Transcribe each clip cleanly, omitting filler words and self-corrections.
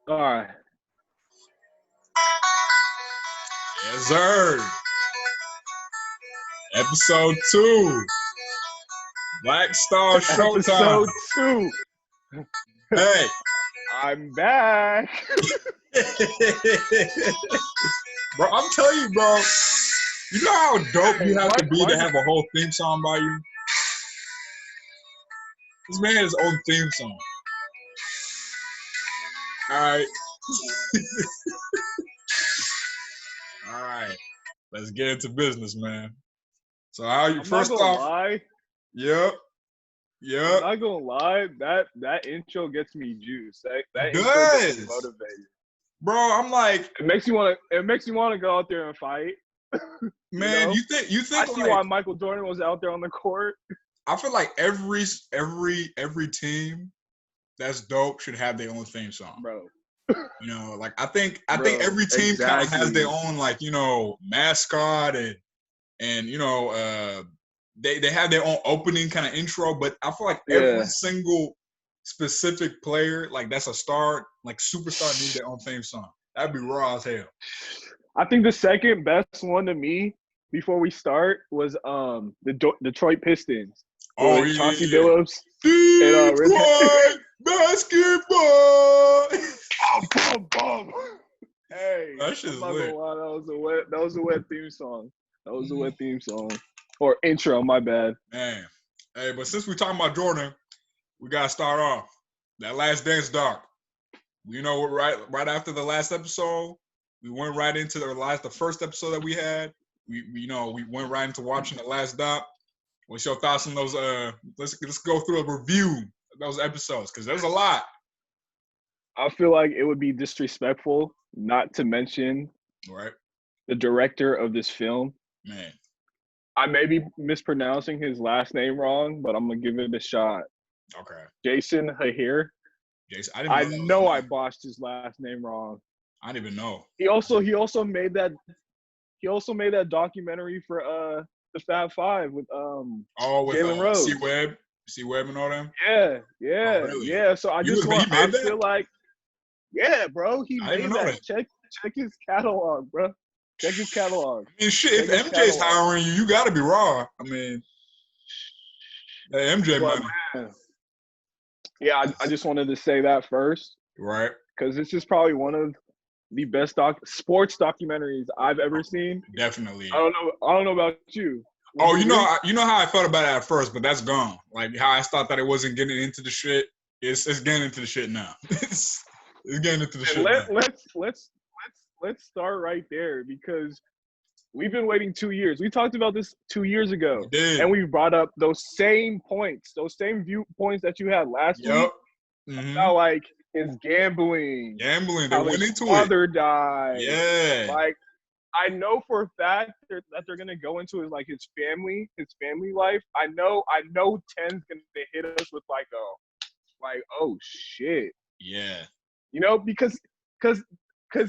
All right. Yes, sir. Episode 2. Black Star Showtime. Episode 2. Hey. I'm back. Bro, I'm telling you, bro. You know how dope you have to be why- to have a whole theme song by you? This man has his own theme song. All right. All right. Let's get into business, man. So how you I'm first not gonna off? lie. Yep. I'm not gonna lie. That intro gets me juiced. That It intro gets me does. motivated. Bro, I'm like, It makes you want to go out there and fight. man, know? you think I see like, why Michael Jordan was out there on the court. I feel like every team that's dope should have their own theme song. Bro. You know, like I think every team kind of has exactly. their own, like, you know, mascot and you know, they have their own opening kind of intro, but I feel like every single specific player, like that's a star, like superstar, needs their own theme song. That'd be raw as hell. I think the second best one to me before we start was the Detroit Pistons. Oh with yeah, Chauncey Billups Detroit basketball. Boom, boom. Hey, That shit's I'm not lit. gonna lie, that was a wet theme song. That was a wet theme song. Or intro, my bad. Man. Hey, but since we're talking about Jordan, we gotta start off. That Last Dance doc. You know, right after the last episode, we went right into the first episode that we had. We went right into watching the last doc. What's your thoughts on those? Let's go through a review of those episodes because there's a lot. I feel like it would be disrespectful not to mention the director of this film. Man, I may be mispronouncing his last name wrong, but I'm gonna give it a shot. Okay. Jason Hahir. Jason, I know I botched his last name wrong. I didn't even know. He also made that documentary for the Fab Five with with Jalen Rose. C Webb and all them. Yeah. Oh, really? Yeah. So I feel like, yeah, bro, he made that. Check his catalog, bro. Check his catalog. I mean, shit. If MJ's hiring you, you gotta be raw. I mean, that MJ money. Man, yeah, I just wanted to say that first, right? Because this is probably one of the best sports documentaries I've ever seen. Definitely. I don't know about you. You know how I felt about it at first, but that's gone. Like how I thought that it wasn't getting into the shit. It's getting into the shit now. it's getting into the shit. Let's start right there because we've been waiting 2 years. We talked about this 2 years ago, and we brought up those same points, those same viewpoints that you had last week. About like his gambling. They went into it. Father died. Yeah. Like I know for a fact that they're gonna go into his family life. I know 10's gonna hit us with oh shit. Yeah. You know, because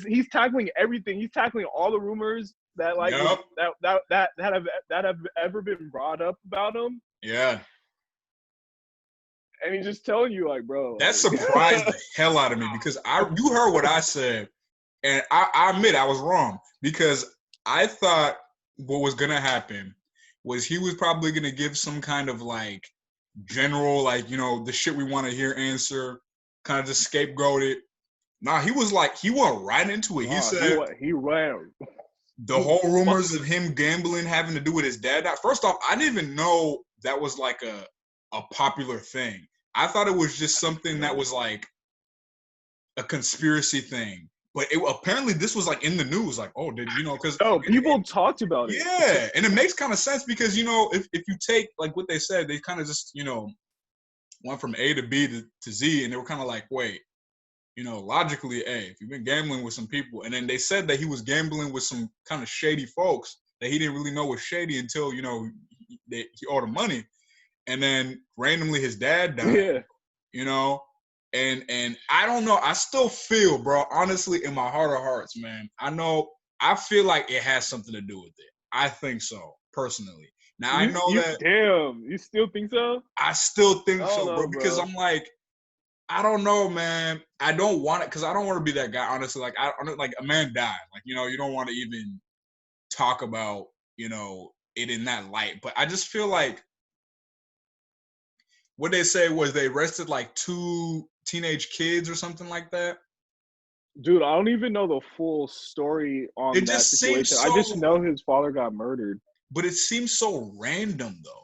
he's tackling everything. He's tackling all the rumors that that have ever been brought up about him. Yeah. And he's just telling you, bro. That surprised the hell out of me because you heard what I said, and I admit I was wrong because I thought what was gonna happen was he was probably gonna give some kind of general the shit we want to hear answer, kind of just scapegoat it. Nah, he went right into it. He said he ran. The whole rumors of him gambling having to do with his dad. First off, I didn't even know that was a popular thing. I thought it was just something that was a conspiracy thing. But apparently this was in the news. Did you know? Because people talked about it. Yeah, and it makes kind of sense because if you take what they said, they kind of just went from A to B to Z, and they were kind of wait, logically, if you've been gambling with some people, and then they said that he was gambling with some kind of shady folks that he didn't really know was shady until he owed him money. And then randomly his dad died, and I don't know. I still feel, bro, honestly, in my heart of hearts, man, I feel like it has something to do with it. I think so, personally. Now, I know that. Damn, you still think so? I still think so, bro, because I'm I don't know, man. I don't want it because I don't want to be that guy. Honestly, like I don't like a man died. Like you don't want to even talk about it in that light. But I just feel like what they say was they arrested like 2 teenage kids or something like that. Dude, I don't even know the full story on It that just seems situation. so. I just know his father got murdered. But it seems so random though.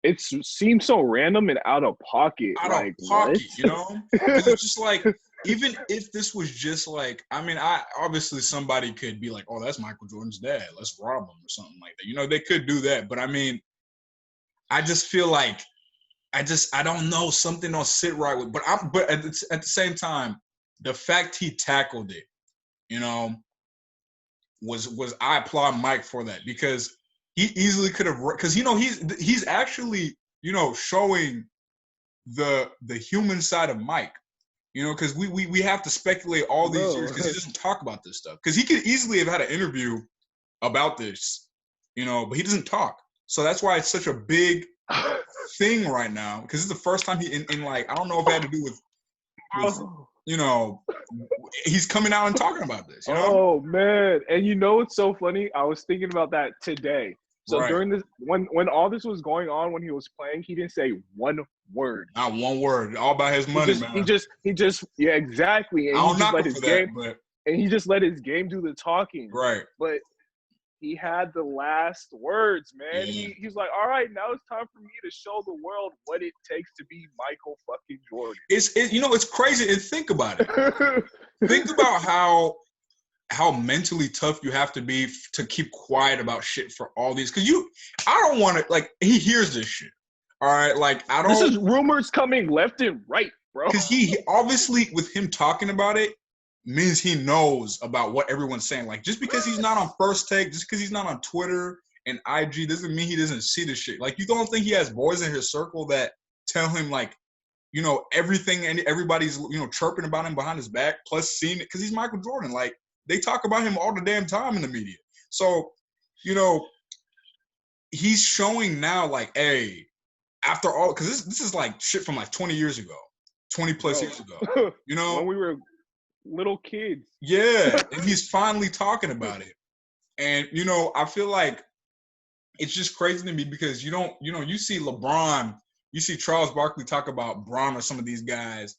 It seems so random and out of pocket. Out of Like pocket, what? because it's just like, even if this was just like, I mean, I obviously somebody could be like, oh, that's Michael Jordan's dad, let's rob him or something like that. They could do that, but I mean, I just feel like I don't know, something don't sit right with. But at the same time, the fact he tackled it, was I applaud Mike for that, because he easily could have, because he's actually showing the human side of Mike, because we have to speculate all these years because he doesn't talk about this stuff, because he could easily have had an interview about this, but he doesn't talk. So that's why it's such a big thing right now, because it's the first time he in like, I don't know if it had to do with he's coming out and talking about this. Oh man, and it's so funny. I was thinking about that today. So during this, when all this was going on, when he was playing, he didn't say one word. Not one word. All about his money, man. He just yeah, exactly. And I don't he just knock let him his for game, that, but and he just let his game do the talking. Right. But he had the last words, man. Yeah. He's like, all right, now it's time for me to show the world what it takes to be Michael fucking Jordan. It's crazy. And think about it. Think about how mentally tough you have to be to keep quiet about shit for all these. Because I don't want to, like, he hears this shit. All right, like, I don't. This is rumors coming left and right, bro. Because he obviously, with him talking about it, means he knows about what everyone's saying. Like, just because he's not on First Take, just because he's not on Twitter and IG, doesn't mean he doesn't see the shit. Like, you don't think he has boys in his circle that tell him, like, everything, and everybody's, chirping about him behind his back, plus seeing it, because he's Michael Jordan. Like, they talk about him all the damn time in the media. So, he's showing now, like, hey, after all, because this is like shit from like 20 years ago, 20 plus years ago, when we were little kids. Yeah, and he's finally talking about it. And, I feel like it's just crazy to me, because you see LeBron, you see Charles Barkley talk about Bron or some of these guys,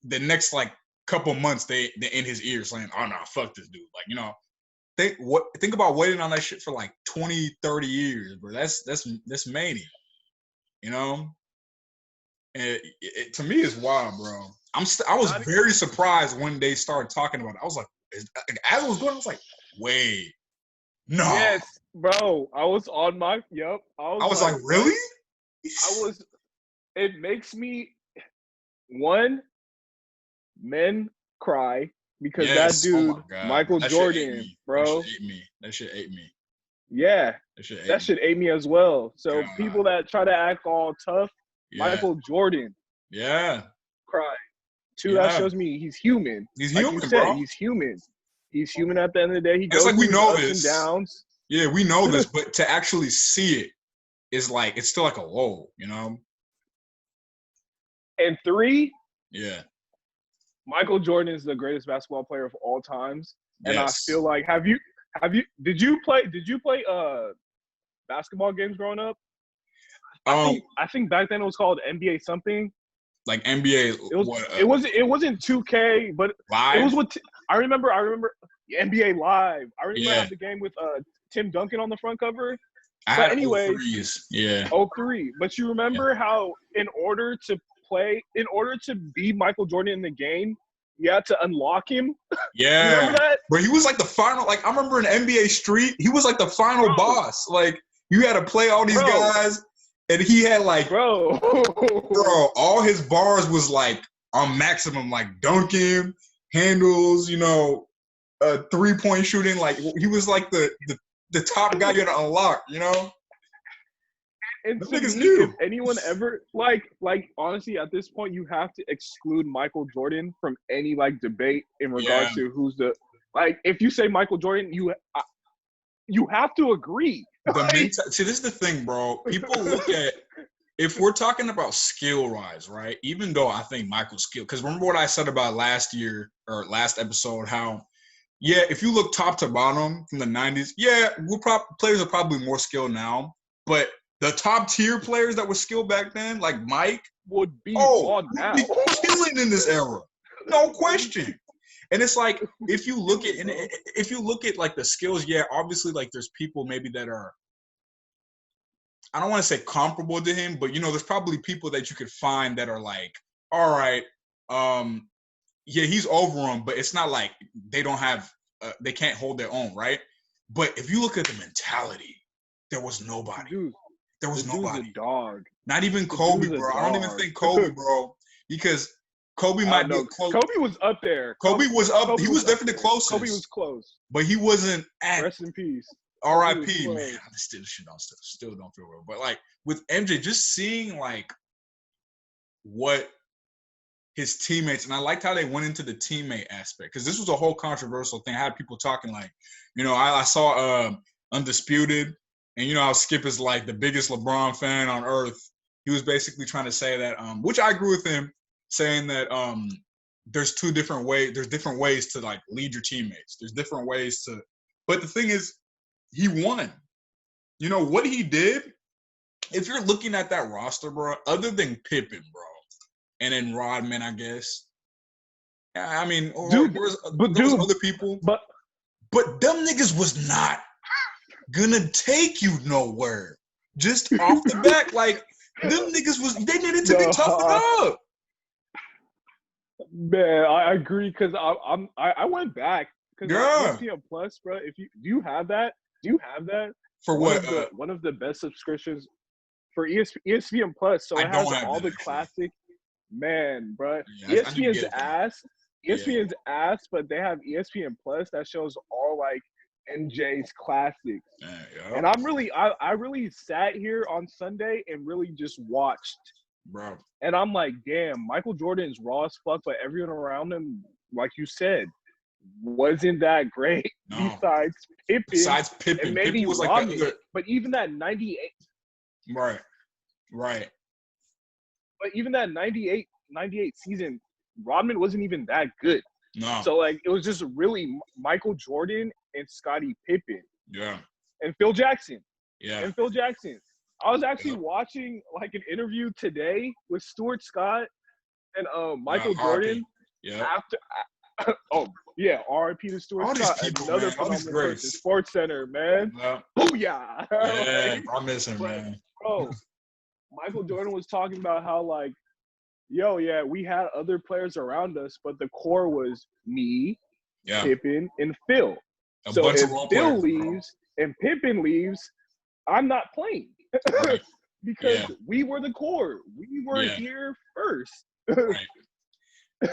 the next like couple months they in his ear saying, oh no, fuck this dude. Like, think about waiting on that shit for like 20, 30 years, bro. That's mania. And to me, it's wild, bro. I was very surprised when they started talking about it. I was like, as it was going, I was like, wait, no. Yes, bro. I was on my, yep. I was like, really? It makes me, men cry, because that dude, Michael Jordan, bro. That shit ate me. Yeah, that shit ate me as well. So people that try to act all tough, Michael Jordan, cry. 2, that shows me he's human. He's like human, you said, bro. He's human. He's human at the end of the day. He goes like we through know ups this. and downs. Yeah, we know this, but to actually see it is like, it's still like a low, And 3, yeah, Michael Jordan is the greatest basketball player of all times. And yes. I feel like, did you play basketball games growing up? I think back then it was called NBA something. Like NBA. It wasn't 2K, but Live? It was what I remember NBA Live. I remember I had the game with Tim Duncan on the front cover. But anyway, 03s. Yeah. 03. But you remember how in order to be Michael Jordan in the game, you had to unlock him? Yeah. You remember that? But he was like the final, like, I remember in NBA Street, he was like the final boss. Like, you had to play all these guys, and he had like, bro, all his bars was like on maximum, like dunking, handles, 3-point shooting. Like, he was like the top guy you had to unlock, And if anyone ever like honestly, at this point, you have to exclude Michael Jordan from any like debate in regards to who's the, like, if you say Michael Jordan, you have to agree. See, this is the thing, bro. People look at if we're talking about skill-wise, right? Even though I think Michael's skill, because remember what I said about last year or last episode, how if you look top to bottom from the 90s, players are probably more skilled now, but the top tier players that were skilled back then, like Mike, would be now. Be killing in this era, no question. And it's like if you look at like the skills, obviously like there's people maybe that are, I don't want to say comparable to him, but there's probably people that you could find that are like, all right, he's over him, but it's not like they don't have, they can't hold their own, right? But if you look at the mentality, there was nobody. Dude, there was nobody. A dog. Not even Kobe, bro. I don't even think Kobe, bro, because Kobe might be close. Kobe was up there. Kobe was up. He was definitely closest. Kobe was close, but he wasn't at. Rest in peace. R.I.P. Man, I still don't feel real. But like with MJ, just seeing like what his teammates, and I liked how they went into the teammate aspect, because this was a whole controversial thing. I had people talking like, I saw Undisputed, and how Skip is like the biggest LeBron fan on earth. He was basically trying to say that, which I agree with him, saying that there's different ways to like lead your teammates. There's different ways to, but the thing is, he won. What he did, if you're looking at that roster, bro, other than Pippen, bro, and then Rodman, I guess. I mean, dude, there was other people. But them niggas was not gonna take you nowhere. Just off the back, like, them niggas they needed to be toughened up. Man, I agree, because I went back. Yeah. ESPN Plus, bro, do you have that? For what? One of the best subscriptions for ESPN Plus. So it has all the classic. Man, bro. Yeah, ESPN's ass. ESPN's ass, but they have ESPN Plus that shows all like MJ's classics. Yeah. And I really sat here on Sunday and really just watched. Bro. And I'm like, damn, Michael Jordan's raw as fuck, but everyone around him, like you said, wasn't that great. No. Besides Pippen. And maybe Pippen was Rodman, like but even that 98. Right. But even that 98 season, Rodman wasn't even that good. No. So, like, it was just really Michael Jordan and Scottie Pippen. Yeah. And Phil Jackson. Yeah. I was actually watching, like, an interview today with Stuart Scott and Michael Jordan. Yeah. R.I.P. to Stuart all Scott. These people, another man. All these greats. Sports Center, man. Yeah. Booyah. Yeah, I miss him, man. Bro, Michael Jordan was talking about how, like, we had other players around us, but the core was me, Pippen, and Phil. So if Phil leaves and Pippen leaves, I'm not playing. Right. Because we were the core. We were here first. Right.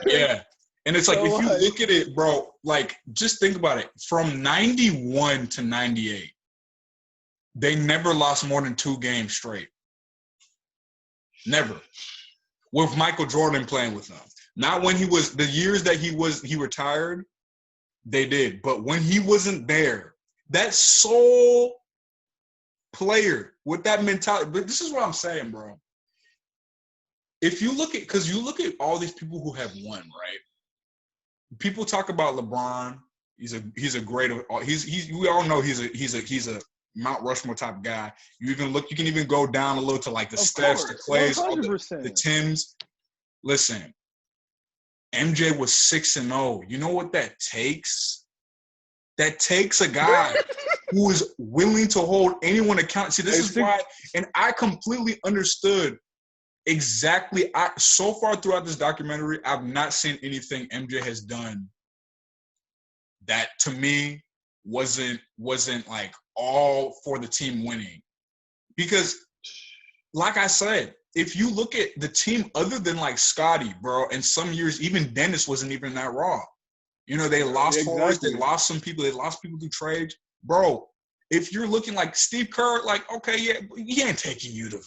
Yeah. And it's like, if you look at it, bro, like, just think about it. From 91 to 98, they never lost more than 2 games straight. Never. With Michael Jordan playing with them. Not when the years that he retired, they did. But when he wasn't there, that sole player with that mentality. But this is what I'm saying, bro. If you look at, because you look at all these people who have won, right? People talk about LeBron. He's a great. We all know he's a Mount Rushmore type guy. You can even go down a little to like the Stephs, the Clays, the Tims. Listen, MJ was 6-0. You know what that takes? That takes a guy who is willing to hold anyone accountable. See, this is why, and I completely understood exactly. So far throughout this documentary, I've not seen anything MJ has done that to me wasn't like all for the team winning. Because, like I said, if you look at the team other than like Scottie, bro, and some years even Dennis wasn't even that raw. They lost Horace, they lost some people, they lost people through trades. Bro, if you're looking like Steve Kerr, like, okay, yeah, he ain't taking you to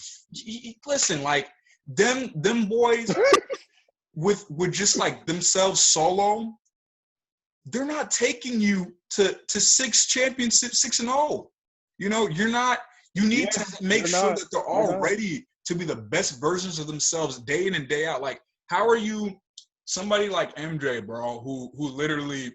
listen, like them boys with just like themselves solo, they're not taking you to 6 championships, 6-0. You're not. You need to make sure that they're all ready to be the best versions of themselves day in and day out. Like, how are you somebody like MJ, bro, who literally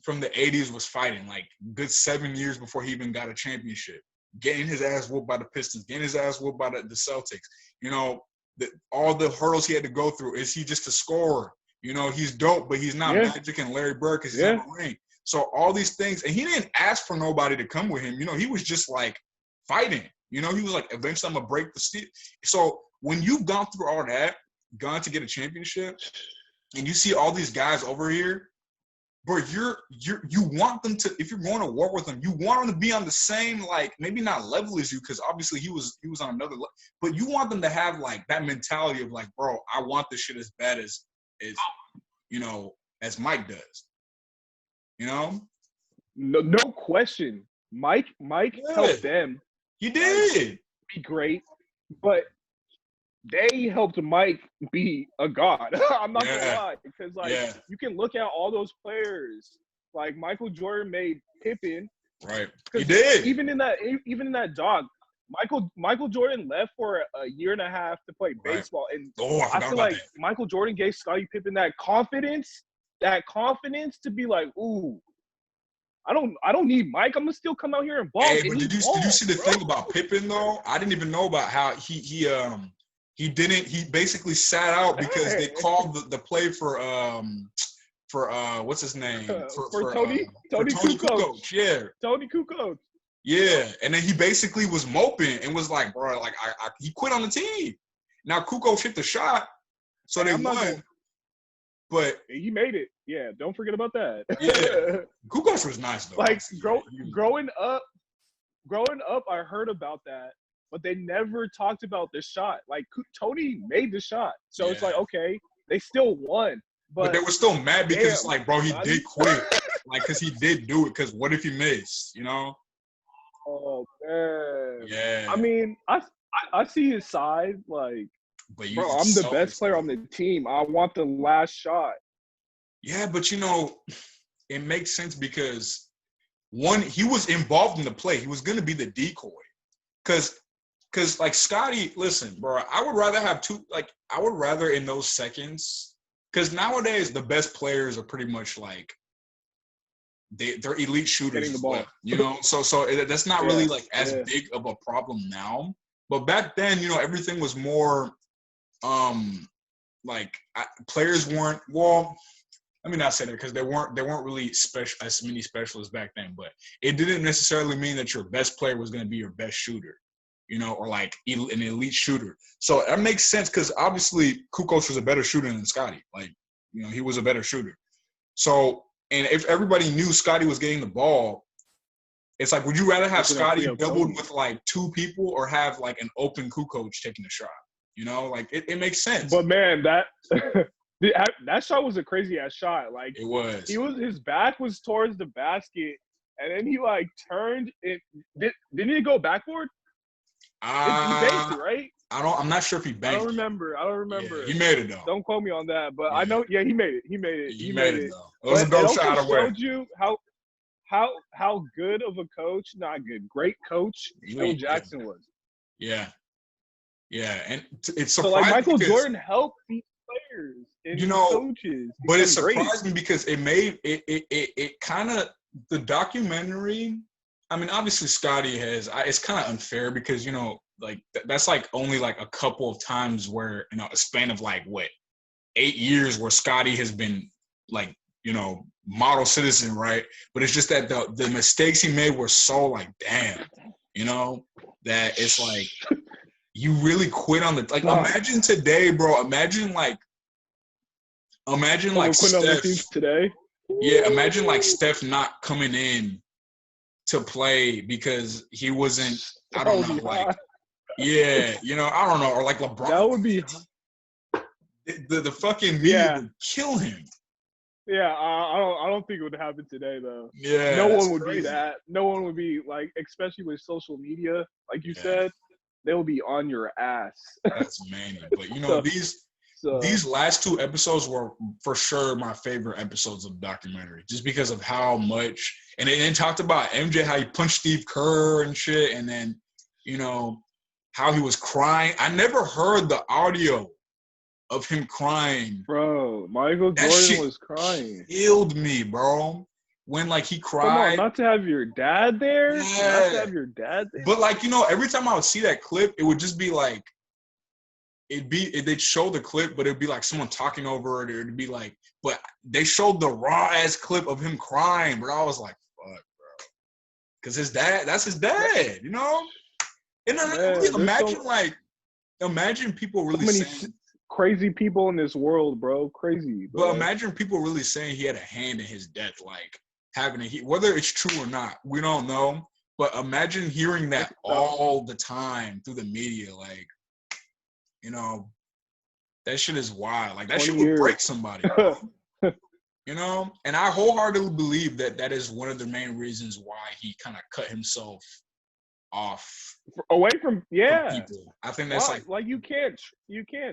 from the 80s was fighting like good 7 years before he even got a championship, getting his ass whooped by the Pistons, getting his ass whooped by the Celtics. You know, all the hurdles he had to go through. Is he just a scorer? You know, he's dope, but he's not Magic and Larry Bird because he's on a ring. So all these things, and he didn't ask for nobody to come with him. You know, he was just like fighting. You know, he was like, eventually I'm gonna break the steal. So when you've gone through all that, gone to get a championship, and you see all these guys over here, bro, you want them to, if you're going to war with them, you want them to be on the same, like, maybe not level as you, because obviously he was on another level, but you want them to have like that mentality of like, bro, I want this shit as bad as you know, as Mike does. You know? No question. Mike helped them. He did. Be great, but they helped Mike be a god. I'm not gonna lie, because you can look at all those players. Like Michael Jordan made Pippen. Right. He did. Even in that dog, Michael Jordan left for a year and a half to play baseball, and I feel like Michael Jordan gave Scottie Pippen that confidence to be like, ooh, I don't need Mike. I'm gonna still come out here and ball. Hey, but did you see the thing about Pippen though? I didn't even know about how he basically sat out because they called the play for what's his name? For Tony Kukoc. Yeah. Tony Kukoc. Yeah. And then he basically was moping and was like, bro, like he quit on the team. Now Kukoc hit the shot, so they won. But he made it. Yeah, don't forget about that. Yeah. Kukoc was nice though. Like growing up, I heard about that, but they never talked about the shot. Like Tony made the shot, so it's like, okay, they still won. But they were still mad because it's like, bro, he did quit. Like, because he did do it. Because what if he missed? You know? Oh man. Yeah. I mean, I see his side. Like, bro, I'm the best player on the team. I want the last shot. Yeah, but you know, it makes sense because one, he was involved in the play. He was going to be the decoy. Because like Scottie, listen, bro, I would rather have I would rather in those seconds, because nowadays the best players are pretty much like, they're elite shooters as well, you know? So that's not really like as big of a problem now. But back then, you know, everything was more, players weren't, well, let me not say that because they weren't really as many specialists back then, but it didn't necessarily mean that your best player was going to be your best shooter, you know, or like an elite shooter. So that makes sense because obviously Kukoc was a better shooter than Scottie. Like, you know, he was a better shooter. So, and if everybody knew Scottie was getting the ball, it's like, would you rather have Scottie doubled with like two people or have like an open Kukoc taking the shot? You know, like it makes sense. But man, that shot was a crazy ass shot. Like it was. His back was towards the basket, and then he like turned it. Didn't he go backboard? He banked it, right? I'm not sure if he banked. I don't remember. Yeah, he made it though. Don't quote me on that, but I know. Yeah, he made it. He made it. Though. It was a dope shot away. Showed you how good of a coach, not good, great coach Phil Jackson was. Yeah. Yeah, and it's surprising. So like Michael Jordan helped these players and coaches. But it surprised me because it made it kind of, the documentary. I mean, obviously Scottie has. It's kind of unfair because, you know, like that's like only like a couple of times where, you know, a span of like 8 years where Scottie has been like, you know, model citizen, right? But it's just that the mistakes he made were so like, damn, you know, that it's like. You really quit on the, like, imagine today, bro. Imagine Steph today. Yeah, imagine like Steph not coming in to play because he wasn't, I don't know, like, yeah, you know, I don't know, or like LeBron. That would be the fucking media would kill him. Yeah, I don't think it would happen today though. Yeah, no one would be that. No one would be like, especially with social media, like you said. They'll be on your ass. That's many. But, you know, these last two episodes were for sure my favorite episodes of the documentary just because of how much – and it talked about MJ, how he punched Steve Kerr and shit, and then, you know, how he was crying. I never heard the audio of him crying. Bro, Michael Jordan was crying. Killed me, bro. When like he cried. Come on, not to have your dad there. Yeah. Not to have your dad there. But like, you know, every time I would see that clip, it would just be like, they'd show the clip, but it'd be like someone talking over it, or it'd be like, but they showed the raw ass clip of him crying, bro. I was like, fuck, bro. Because that's his dad, you know? And then imagine people really saying crazy people in this world, bro. Crazy, bro. But imagine people really saying he had a hand in his death, like having whether it's true or not, we don't know. But imagine hearing that all the time through the media, like, you know, that shit is wild. Like that shit would break somebody, bro. You know? And I wholeheartedly believe that is one of the main reasons why he kind of cut himself off away from people. I think that's like you can't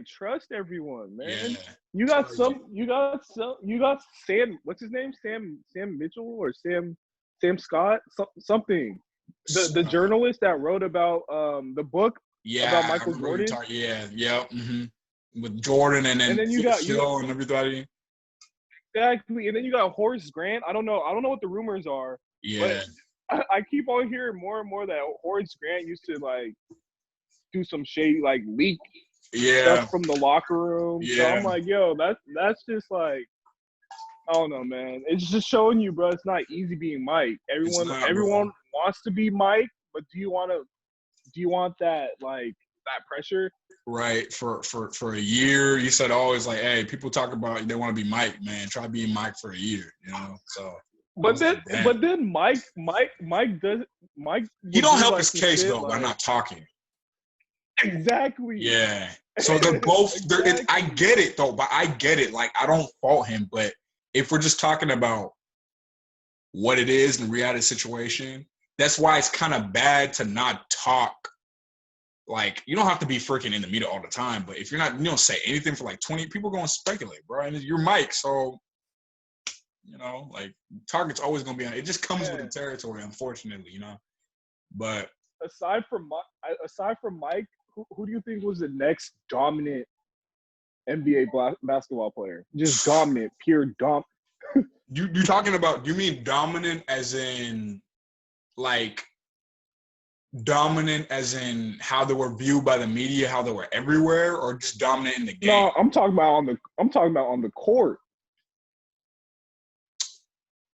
trust everyone, man. Yeah, you got Sam, what's his name? Sam Mitchell or Sam Scott, something. The journalist that wrote about the book about Michael Jordan. With Jordan and then you got and everybody. Exactly. And then you got Horace Grant. I don't know what the rumors are. Yeah. But I keep on hearing more and more that Horace Grant used to like do some shady, like leak stuff from the locker room. Yeah. So I'm like, yo, that's just like, I don't know, man. It's just showing you, bro. It's not easy being Mike. Everyone wants to be Mike, but do you want that like that pressure? Right. For a year, you said always like, hey, people talk about they want to be Mike, man. Try being Mike for a year, you know. So. But then Mike does. He don't help his case though by not talking. Exactly. Yeah. So they're both. I get it though, but I get it. Like I don't fault him, but if we're just talking about what it is in the reality situation, that's why it's kind of bad to not talk. Like you don't have to be freaking in the media all the time, but if you're not, you don't say anything for like 20 people, going to speculate, bro. And you're Mike, so. You know, like target's always gonna be on. It just comes with the territory, unfortunately. You know, but aside from Mike, who do you think was the next dominant NBA basketball player? Just dominant, pure dom. You talking about? You mean dominant as in like dominant as in how they were viewed by the media, how they were everywhere, or just dominant in the game? No, I'm talking about on the court.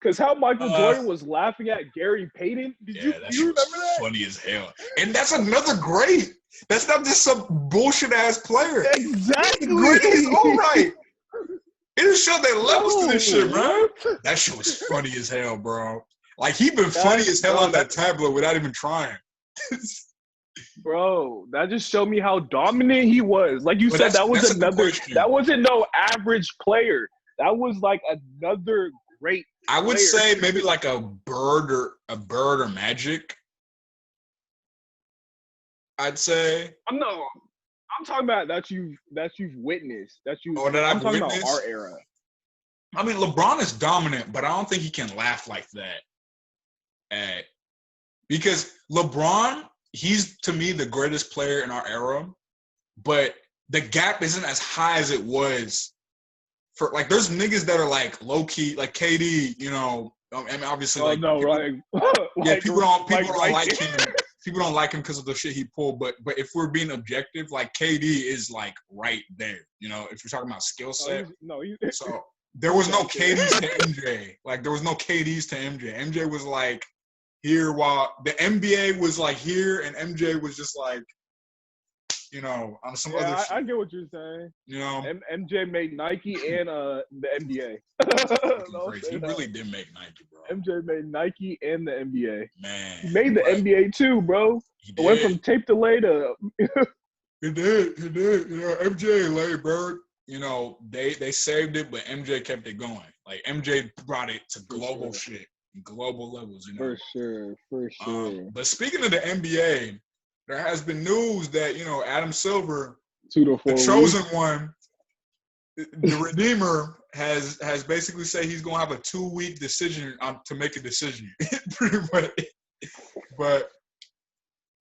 Because how Michael Jordan was laughing at Gary Payton. Do you remember that? Funny as hell. And that's another great. That's not just some bullshit ass player. Exactly. He's all right. It just showed that levels to this shit, bro. That shit was funny as hell, bro. Like he been funny as hell on that tablet without even trying. Bro, that just showed me how dominant he was. Like you said, that wasn't no average player. That was like another great. I would say maybe like a bird or Magic. I'd say. I'm talking about that you've witnessed. I'm talking about our era. I mean, LeBron is dominant, but I don't think he can laugh like that. Because LeBron, he's to me the greatest player in our era, but the gap isn't as high as it was. For like, there's niggas that are like low key, like KD. You know, I mean, obviously, like people don't like him. People don't like him because of the shit he pulled. But if we're being objective, like KD is like right there. You know, if you're talking about skill set. So there was no KDs to MJ. Like there was no KDs to MJ. MJ was like here, while the NBA was like here, and MJ was just like. You know, on some other shit. I get what you're saying. You know, MJ made Nike and the NBA. He really did make Nike, bro. MJ made Nike and the NBA. Man, he made the NBA too, bro. He did. It went from tape delay to. He did. You know, MJ laid bird. You know, they saved it, but MJ kept it going. Like MJ brought it to global shit, global levels. You know, for sure. But speaking of the NBA. There has been news that, you know, Adam Silver, 2 to 4 the chosen one, the Redeemer, has basically said he's going to have a 2-week decision to make a decision. Pretty much. But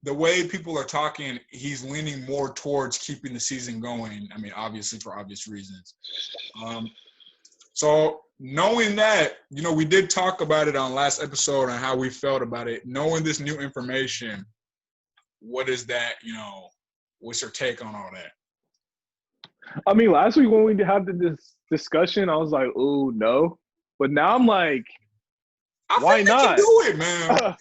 the way people are talking, he's leaning more towards keeping the season going. I mean, obviously for obvious reasons. So knowing that, we did talk about it on last episode on how we felt about it. Knowing this new information, what is that, what's your take on all that? I mean, last week when we had this discussion, I was like, "Oh no," but now I'm like, "Why not?" Do it, man.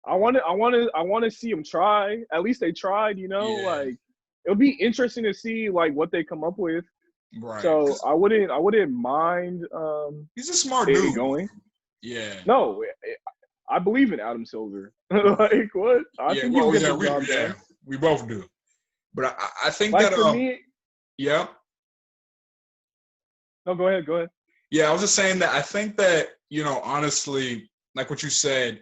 I want to see them try. At least they tried, Yeah. Like it'll be interesting to see like what they come up with. Right. So I wouldn't mind. He's a smart dude. Going. Yeah. No, I believe in Adam Silver. Like what? I think he'll get the job done. We both do. But I think like that for me. Yeah. No, go ahead. Yeah, I was just saying that I think that, honestly, like what you said,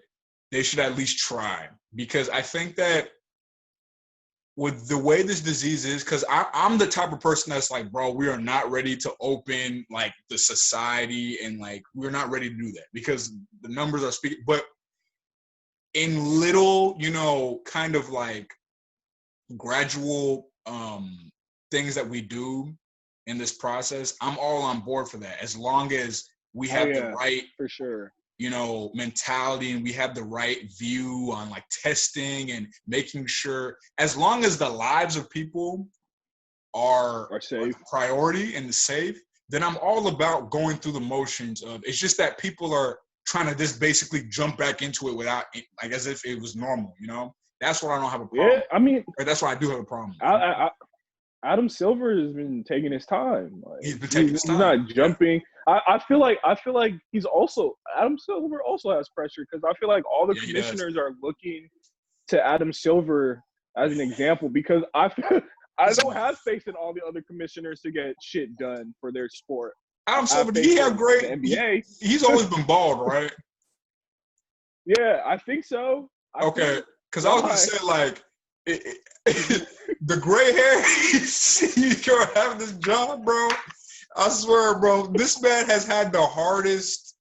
they should at least try. Because I think that with the way this disease is, because I'm the type of person that's like, bro, we are not ready to open, like, the society, and, like, we're not ready to do that. Because the numbers are speaking. But in little, kind of, like, gradual things that we do in this process, I'm all on board for that. As long as we have the right, for sure, mentality, and we have the right view on like testing and making sure, as long as the lives of people are safe, priority and safe, then I'm all about going through the motions of, it's just that people are trying to just basically jump back into it without, like, as if it was normal, That's what I don't have a problem. Yeah, I mean, or that's why I do have a problem. Adam Silver has been taking his time. Like, he's been taking his time. He's not jumping. Yeah. I feel like he's also, Adam Silver also has pressure, because I feel like all the commissioners are looking to Adam Silver as an example, because I don't have faith in all the other commissioners to get shit done for their sport. Adam Silver, did he have great NBA? He's always been bald, right? Yeah, I think so. Okay, because I was gonna say, like, the gray hair you're having this job, bro. I swear, bro, this man has had the hardest.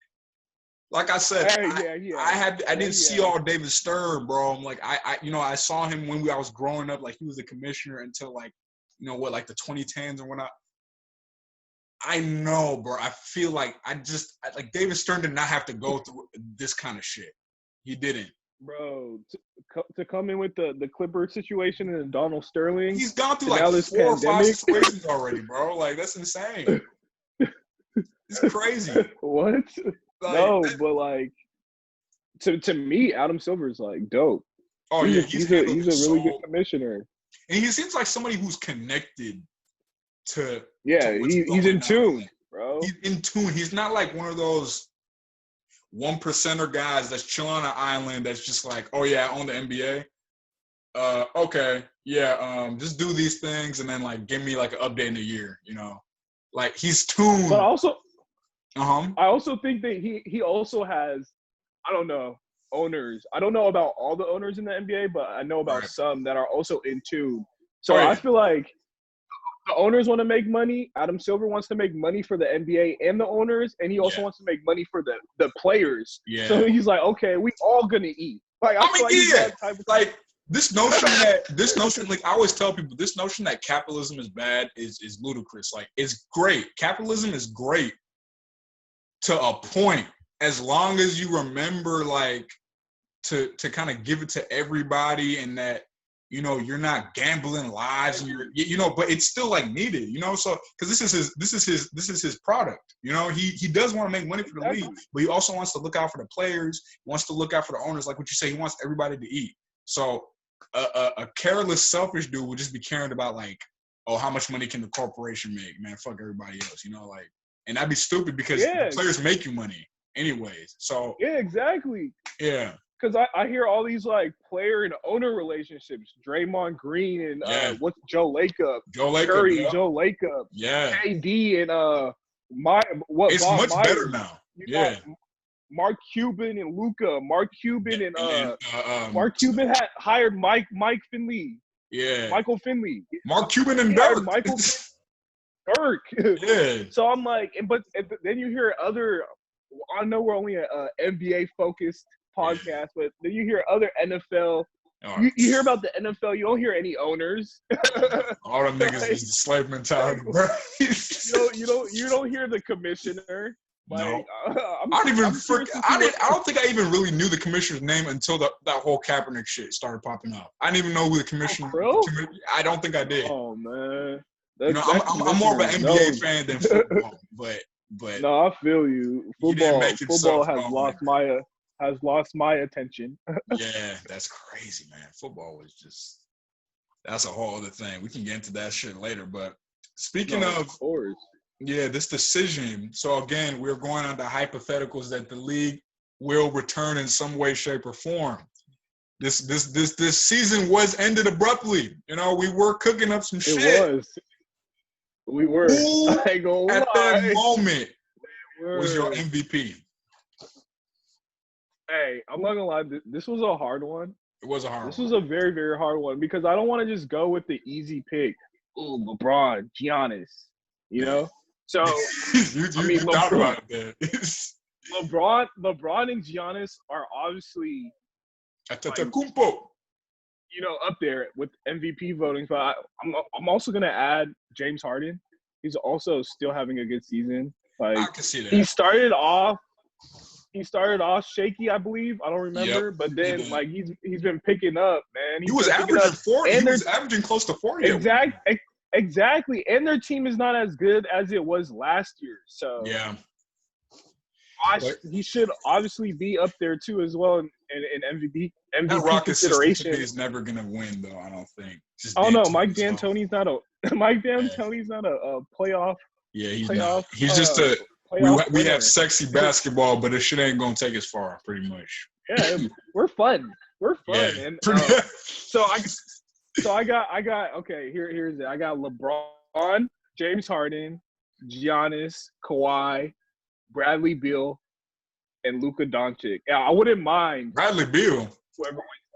Like I said, I didn't see all David Stern, bro. I'm like, I saw him when I was growing up, like he was the commissioner until like, like the 2010s or whatnot. I know, bro. I feel like like David Stern did not have to go through this kind of shit. He didn't. Bro, to come in with the Clipper situation and Donald Sterling. He's gone through like 4 or 5 situations already, bro. Like, that's insane. It's crazy. What? Like, no, but like, to me, Adam Silver's like dope. Oh yeah, he's a really good commissioner. And he seems like somebody who's connected to. Yeah, he's in tune, bro. He's in tune. He's not like one of those 1%er guys that's chilling on an island that's just like, oh yeah, I own the NBA. Okay, yeah, just do these things and then like give me like an update in a year, Like, he's tuned. But also, I also think that he also has, I don't know, owners. I don't know about all the owners in the NBA, but I know about some that are also in tune. So I feel like the owners want to make money. Adam Silver wants to make money for the NBA and the owners, and he also wants to make money for the players. Yeah. So he's like, okay, we all gonna eat. Like, like this notion like I always tell people, this notion that capitalism is bad is ludicrous. Like, it's great. Capitalism is great to a point, as long as you remember like to kind of give it to everybody, and that you're not gambling lives, and but it's still like needed, so because this is his product, he does want to make money for the league, but he also wants to look out for the players, he wants to look out for the owners, like what you say, he wants everybody to eat. So a careless, selfish dude would just be caring about like, oh, how much money can the corporation make? Man, fuck everybody else, like, and that'd be stupid because the players make you money anyways. So yeah, exactly. Yeah. Because I hear all these like player and owner relationships, Draymond Green and what's Joe Lacob, Curry, Joe Lacob, KD and it's Bob much Myers. Better now. Yeah. Mark Cuban and Luka. Mark Cuban and Mark Cuban had hired Mike Finley. Yeah. Michael Finley. Mark Cuban and Dirk. Dirk. Yeah. So I'm like, but then you hear other. I know we're only a NBA focused podcast, but then you hear other NFL You hear about the NFL, you don't hear any owners. All them niggas is the slave mentality, bro. you don't hear the commissioner. Like, no, I don't think I even really knew the commissioner's name until that whole Kaepernick shit started popping up. I didn't even know who the commissioner. I don't think I did. Oh man, I'm more of an NBA fan than football, but no, I feel you. Football has lost my attention. Yeah, that's crazy, man. Football was that's a whole other thing. We can get into that shit later. But speaking of course. Yeah, this decision. So again, we're going on to hypotheticals that the league will return in some way, shape, or form. This season was ended abruptly. We were cooking up some shit. It was. We were. Who at that moment was your MVP? Hey, I'm not gonna lie. This was a hard one. It was a hard one. This was a very, very hard one because I don't want to just go with the easy pick. Ooh, LeBron, Giannis. So you thought about it. LeBron and Giannis are obviously up there with MVP voting. But I'm also gonna add James Harden. He's also still having a good season. Like I can see that. He started off shaky, I believe. I don't remember, but then he's been picking up, man. He was averaging 40. He was averaging close to 40. Exactly, and their team is not as good as it was last year. So yeah, he should obviously be up there too as well in MVP consideration. Is never gonna win though. I don't think. Oh no, Mike D'Antoni's not a playoff. Yeah, he's not. He's just we have sexy basketball, but this shit ain't gonna take us far, pretty much. Yeah, we're fun. Yeah, and So I got okay, here's it. I got LeBron, James Harden, Giannis, Kawhi, Bradley Beal, and Luka Doncic. Yeah, I wouldn't mind Bradley Beal. Whoever wins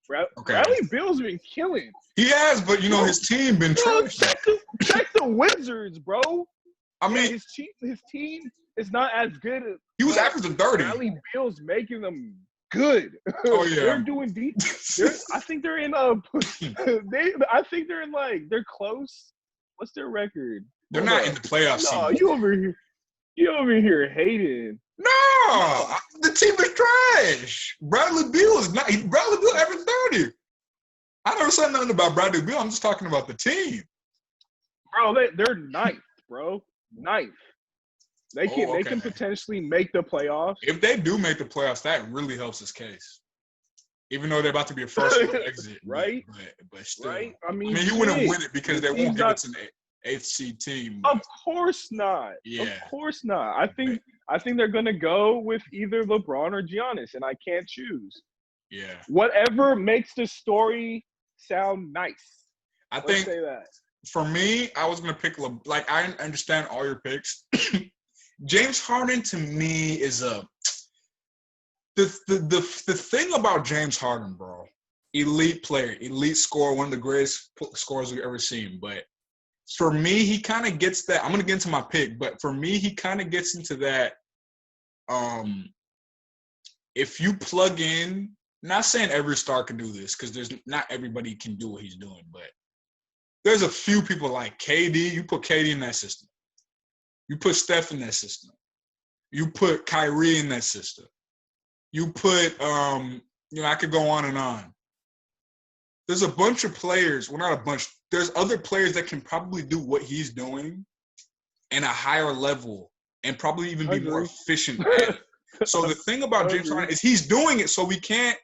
that. Bradley Beal's been killing. He has, but his team been trash. Check the Wizards, bro. I mean, his team is not as good as he was averaging 30. Bradley Beal's making them good. Oh yeah, they're doing deep. I think they're in they're close. What's their record? They're not in the playoffs. No, you over here hating. No, the team is trash. Bradley Beal is not. Bradley Beal averaged 30. I never said nothing about Bradley Beal. I'm just talking about the team. Bro, they're ninth, bro. Ninth. They can potentially make the playoffs. If they do make the playoffs, that really helps his case. Even though they're about to be a first round exit, right? But still, right? I mean, you wouldn't win it because they won't give it to the eighth seed team. Of course not. Yeah. Of course not. I think they're gonna go with either LeBron or Giannis, and I can't choose. Yeah. Whatever makes the story sound nice. Let's say that. For me, I was gonna pick I understand all your picks. James Harden to me is the thing about James Harden, bro. Elite player, elite scorer, one of the greatest scorers we've ever seen. But for me, he kind of gets that. I'm gonna get into my pick, but for me, he kind of gets into that. If you plug in, not saying every star can do this because there's not everybody can do what he's doing, but there's a few people like KD. You put KD in that system. You put Steph in that system. You put Kyrie in that system. You put, I could go on and on. There's a bunch of players. Well, not a bunch. There's other players that can probably do what he's doing in a higher level and probably even be more efficient at it. So the thing about James Harden is he's doing it, so we can't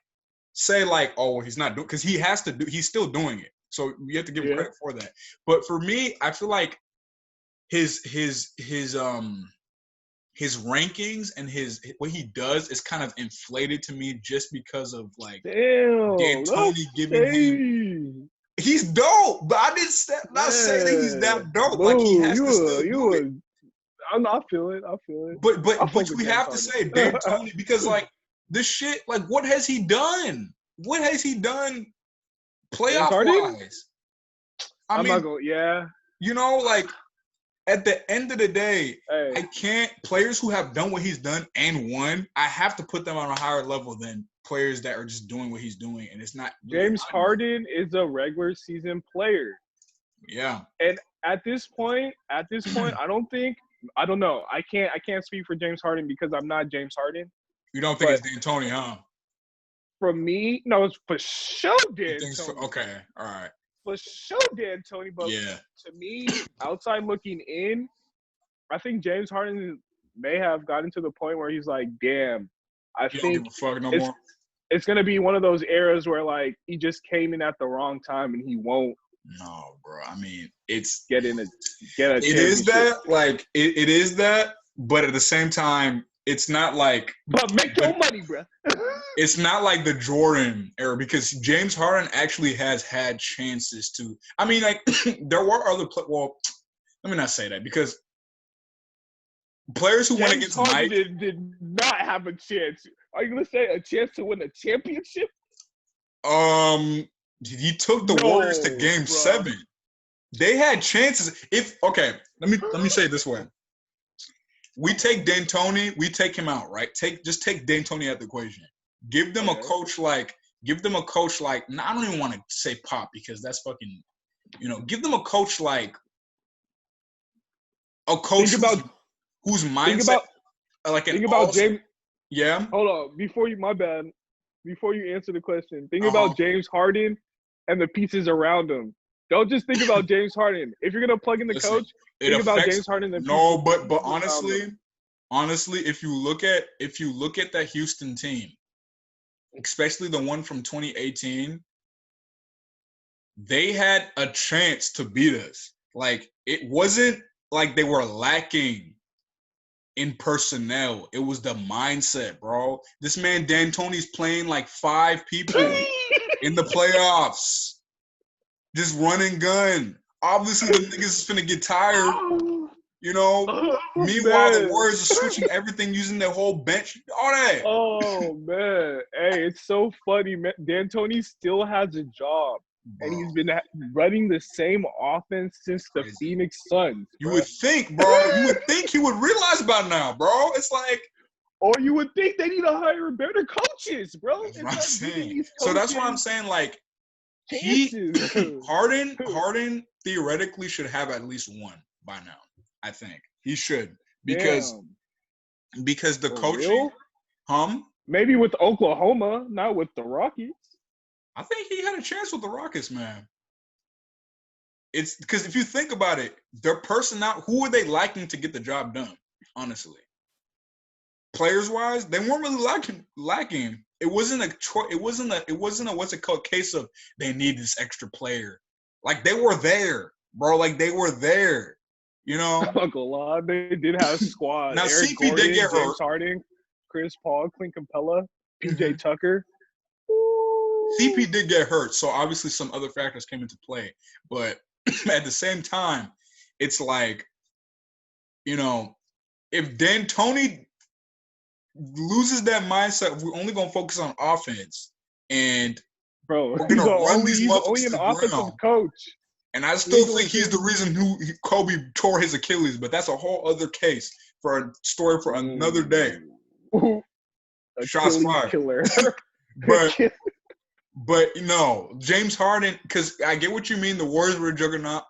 say like, oh, he's not doing, because he has to do. He's still doing it. So you have to give him credit for that. But for me, I feel like his rankings and what he does is kind of inflated to me just because of like D'Antoni giving him. He's dope, but I didn't not say that he's that dope. Like he has to still do it. I feel it. But we have to say D'Antoni because like this shit. Like what has he done? What has he done playoff wise? I'm not going. Yeah. Like at the end of the day, Hey. I can't. Players who have done what he's done and won, I have to put them on a higher level than players that are just doing what he's doing, and it's not. James Harden is a regular season player. Yeah. And at this point, I don't know. I can't speak for James Harden because I'm not James Harden. You don't think it's D'Antoni, huh? For me, no, it's for sure D'Antoni. Okay, all right. For sure D'Antoni, but yeah. To me, outside looking in, I think James Harden may have gotten to the point where he's like, damn, I think don't give a fuck no more. It's gonna be one of those eras where like he just came in at the wrong time and he won't. No, bro. I mean, it's get a. It is that, like, it is that, but at the same time, it's not like. But make your money, bro. It's not like the Jordan era because James Harden actually has had chances to. I mean, like there were other. Well, let me not say that because players who went against Mike did not have a chance. Are you gonna say a chance to win a championship? He took the Warriors to Game 7. They had chances. Let me say it this way. We take D'Antoni, we take him out, right? Just take D'Antoni out of the equation. Give them a coach like. I don't even want to say Pop because that's fucking. Give them a coach like. A coach whose mindset. Think about James. Yeah. Hold on, before you answer the question, think about James Harden and the pieces around him. Don't just think about James Harden. If you're gonna plug in the coach, think about James Harden. But honestly, if you look at that Houston team, especially the one from 2018, they had a chance to beat us. Like it wasn't like they were lacking in personnel. It was the mindset, bro. This man D'Antoni's playing like 5 people in the playoffs. Just run and gun. Obviously, the niggas is finna get tired. Meanwhile, the Warriors are switching everything using their whole bench. All that. Oh, man. Hey, it's so funny, man. D'Antoni still has a job. Bro. And he's been running the same offense since the Phoenix Suns. You would think, bro. You would think he would realize by now, bro. It's like. Or you would think they need to hire better coaches, bro. That's what I'm saying. So that's why I'm saying, like, Harden theoretically should have at least one by now. I think he should because the coaching, maybe with Oklahoma, not with the Rockets. I think he had a chance with the Rockets, man. It's because if you think about it, their personnel, who were they lacking to get the job done? Honestly, players wise, they weren't really lacking. It wasn't a what's it called case of they need this extra player. Like they were there, bro. Like they were there. I'm not gonna lie, they did have a squad. Now Eric CP Gordon, did get hurt. James Harden, Chris Paul, Clint Capella, PJ Tucker. CP did get hurt, so obviously some other factors came into play. But at the same time, it's like, if D'Antoni loses that mindset, we're only gonna focus on offense, and we're gonna run these only an offensive coach. And I still think he's the reason Kobe tore his Achilles, but that's a whole other case for a story for another day. Shots fired. Killer. But James Harden, because I get what you mean. The Warriors were a juggernaut,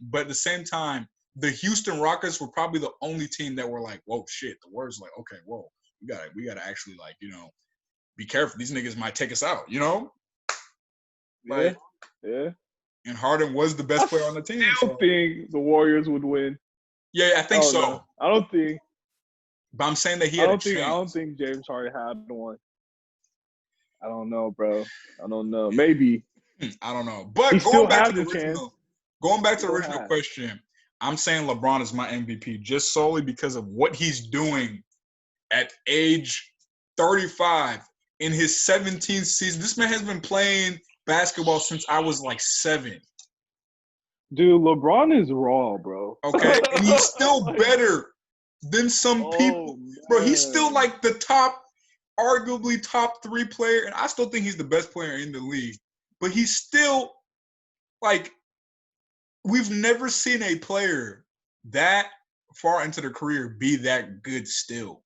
but at the same time, the Houston Rockets were probably the only team that were like, "Whoa, shit!" The Warriors were like, "Okay, whoa, we gotta actually be careful. These niggas might take us out." Yeah. And Harden was the best player on the team. I don't think the Warriors would win. Yeah, I think so. No. I don't think. But I'm saying that he had a chance. I don't think James Harden had one. I don't know, bro. I don't know. Maybe. I don't know. But going back to the original question, I'm saying LeBron is my MVP just solely because of what he's doing at age 35 in his 17th season. This man has been playing basketball since I was like 7. Dude, LeBron is raw, bro. Okay, and he's still better than some people. Bro, he's still like the arguably top 3 player, and I still think he's the best player in the league. But he's still, like, we've never seen a player that far into their career be that good still.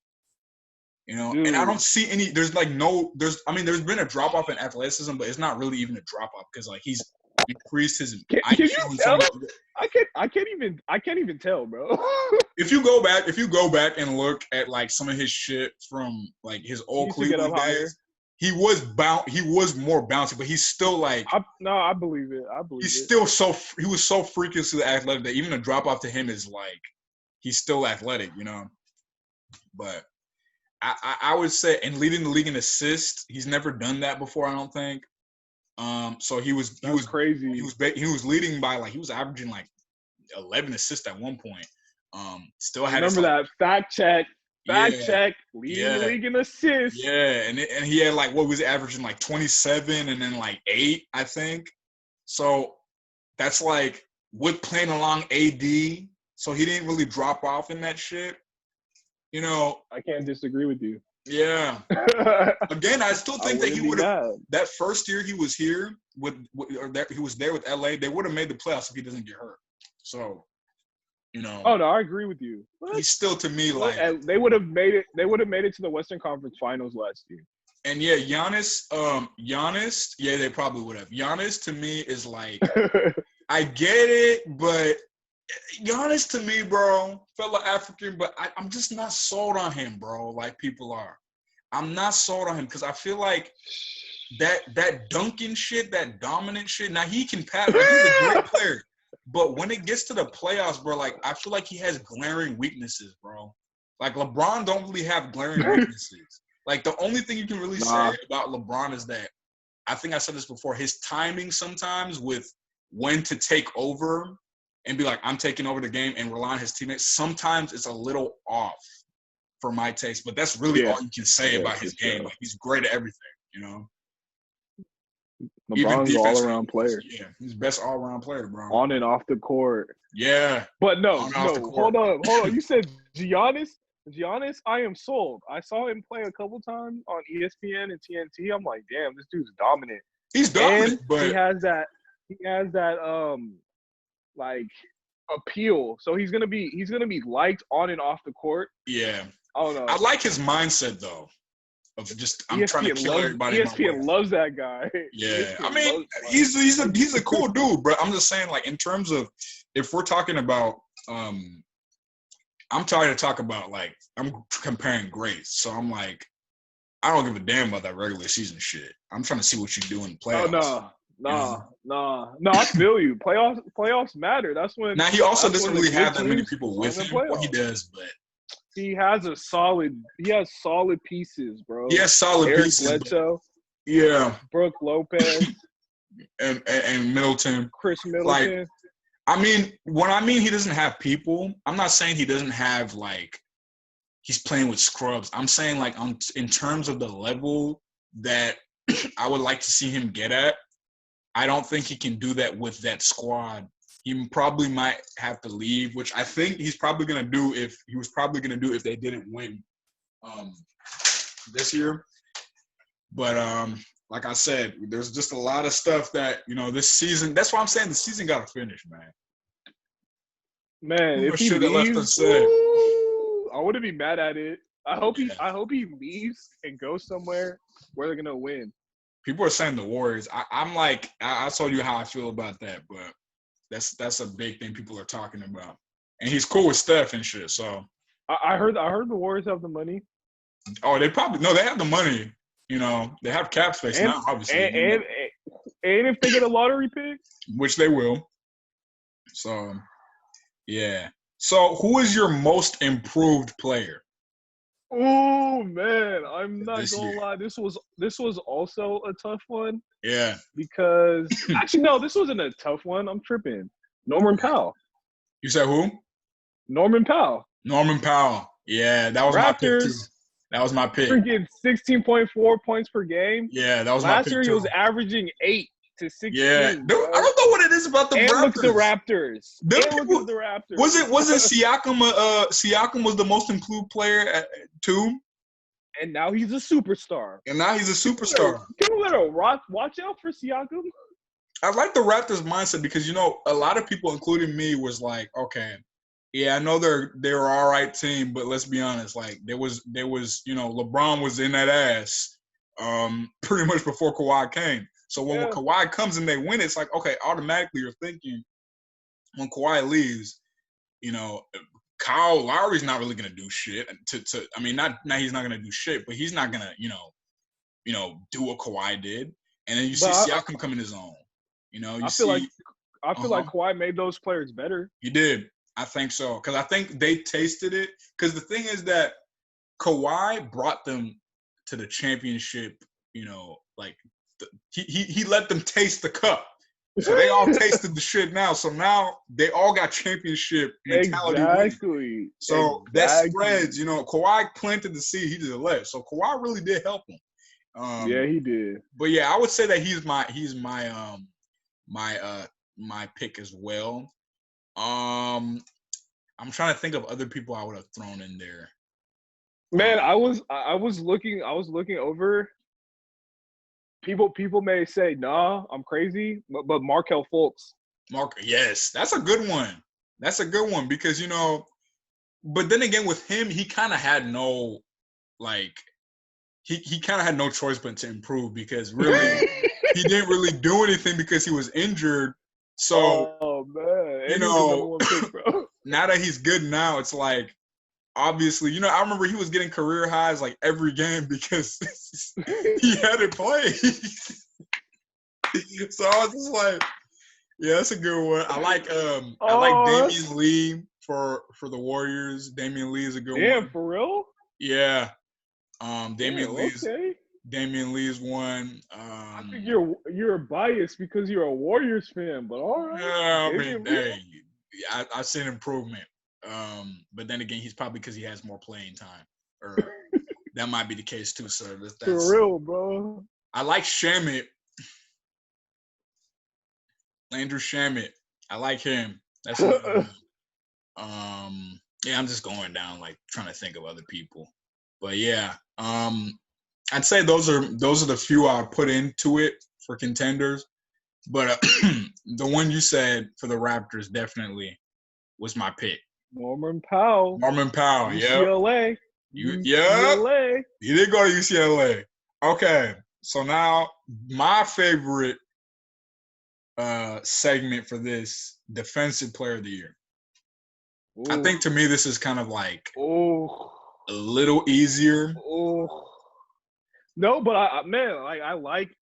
You know, Dude. and I don't see any. There's been a drop off in athleticism, but it's not really even a drop off because like he's increased his IQ. Can you tell? I can't even tell, bro. If you go back and look at like some of his shit from like his old Cleveland days, he was more bouncy, but he's still like. I believe it. He was so freakishly athletic that even a drop off to him is like he's still athletic, you know. But I would say, and leading the league in assists, he's never done that before. I don't think. So he was crazy. He was leading by like he was averaging like 11 assists at one point. Still had that fact check, leading the league in assists. Yeah, and he had like what was averaging like 27 and then like 8, I think. So that's like with playing along AD, so he didn't really drop off in that shit. You know, I can't disagree with you. Yeah. Again, I still think that he would have. That first year he was here he was there with LA. They would have made the playoffs if he doesn't get hurt. So, you know. Oh no, I agree with you. He's still to me like they would have made it. They would have made it to the Western Conference Finals last year. And yeah, Giannis. Yeah, they probably would have. Giannis to me is like, I get it, but. Giannis to me, bro, fellow African, but I'm just not sold on him, bro, like people are. I'm not sold on him because I feel like that dunking shit, that dominant shit, now he can pass. Like, he's a great player. But when it gets to the playoffs, bro, like I feel like he has glaring weaknesses, bro. Like LeBron don't really have glaring weaknesses. Like the only thing you can really say about LeBron is that, I think I said this before, his timing sometimes with when to take over and be like, I'm taking over the game and rely on his teammates. Sometimes it's a little off for my taste, but that's really all you can say about his game. Like, he's great at everything, you know? LeBron's an all-around player. Yeah, he's the best all-around player, bro. On and off the court. Yeah. But no, hold on. You said Giannis? Giannis, I am sold. I saw him play a couple times on ESPN and TNT. I'm like, damn, this dude's dominant. He's dominant, but he has that like appeal. So he's gonna be liked on and off the court. Yeah. I don't know. I like his mindset though. Of just I'm trying to kill everybody. ESPN loves that guy. Yeah. I mean, he's a cool dude, but I'm just saying, like, in terms of if we're talking about I'm trying to talk about like I'm comparing grades. So I'm like, I don't give a damn about that regular season shit. I'm trying to see what you do in the playoffs. No, I feel you. Playoffs matter. That's when. Now he also doesn't really have that many people with him. Well, he does, but he has solid pieces, bro. He has solid pieces. Bledsoe, yeah. Brooke Lopez, and Middleton. Chris Middleton. Like, I mean, when I mean he doesn't have people, I'm not saying he doesn't have like he's playing with scrubs. I'm saying like in terms of the level that I would like to see him get at. I don't think he can do that with that squad. He probably might have to leave, which I think he's probably going to do if they didn't win this year. But like I said, there's just a lot of stuff that, you know, this season. That's why I'm saying the season got to finish, man. Man, if he leaves, I wouldn't be mad at it. I hope he leaves and goes somewhere where they're gonna win. People are saying the Warriors. I'm like, I told you how I feel about that, but that's a big thing people are talking about. And he's cool with Steph and shit. So I heard the Warriors have the money. Oh, they have the money. You know, they have cap space now, obviously. And if they get a lottery pick, which they will. So, yeah. So, who is your most improved player? Oh man, I'm not gonna lie. This was also a tough one. Yeah. Because actually, no, this wasn't a tough one. I'm tripping. Norman Powell. You said who? Norman Powell. Yeah, that was Raptors, my pick too. That was my pick. Freaking 16.4 points per game. Yeah, that was my pick too. Last year he was averaging 8 to 16. Yeah, dude, I don't know what it is about the Raptors. Look at the Raptors. Look at the Raptors. Wasn't Siakam? Siakam was the most improved player too. And now he's a superstar. People better watch out for Siakam. I like the Raptors mindset because, you know, a lot of people, including me, was like, okay, Yeah, I know they're all right team, but let's be honest. Like there was LeBron was in that ass pretty much before Kawhi came. So when Kawhi comes and they win, it's like okay, automatically you're thinking when Kawhi leaves, Kyle Lowry's not really gonna do shit. I mean, not he's not gonna do shit, but he's not gonna do what Kawhi did. And then you see Siakam come in his own. I feel like Kawhi made those players better. He did. I think so. Because I think they tasted it. Because the thing is that Kawhi brought them to the championship, like he let them taste the cup. So they all tasted the shit now. So now they all got championship mentality. Exactly. So that spreads, Kawhi planted the seed, he just left. So Kawhi really did help him. Yeah, he did. But yeah, I would say that he's my pick as well. I'm trying to think of other people I would have thrown in there. Man, I was looking over. People may say, "Nah, I'm crazy," but Markelle Fultz. Yes, that's a good one. That's a good one because but then again with him, he kind of had no he kind of had no choice but to improve because really he didn't really do anything because he was injured. So, man, number one pick, bro. Now that he's good now, it's like, obviously, I remember he was getting career highs like every game because he hadn't played. So I was just like, yeah, that's a good one. I like Damian Lee for the Warriors. Damian Lee is a good one. Yeah, for real? Yeah. Damian Lee's one. I think you're biased because you're a Warriors fan, but all right. Yeah, I mean, hey, I've seen improvement. But then again, he's probably because he has more playing time, or that might be the case too. So that's for real, bro. I like Shamet, Andrew Shamet. I like him. That's yeah. I'm just going down like trying to think of other people, but yeah. I'd say those are the few I would put into it for contenders. But the one you said for the Raptors definitely was my pick. Norman Powell, UCLA. UCLA. He did go to UCLA. Okay, so now my favorite segment for this, Defensive Player of the Year. Ooh. I think to me this is kind of like a little easier. No, but I like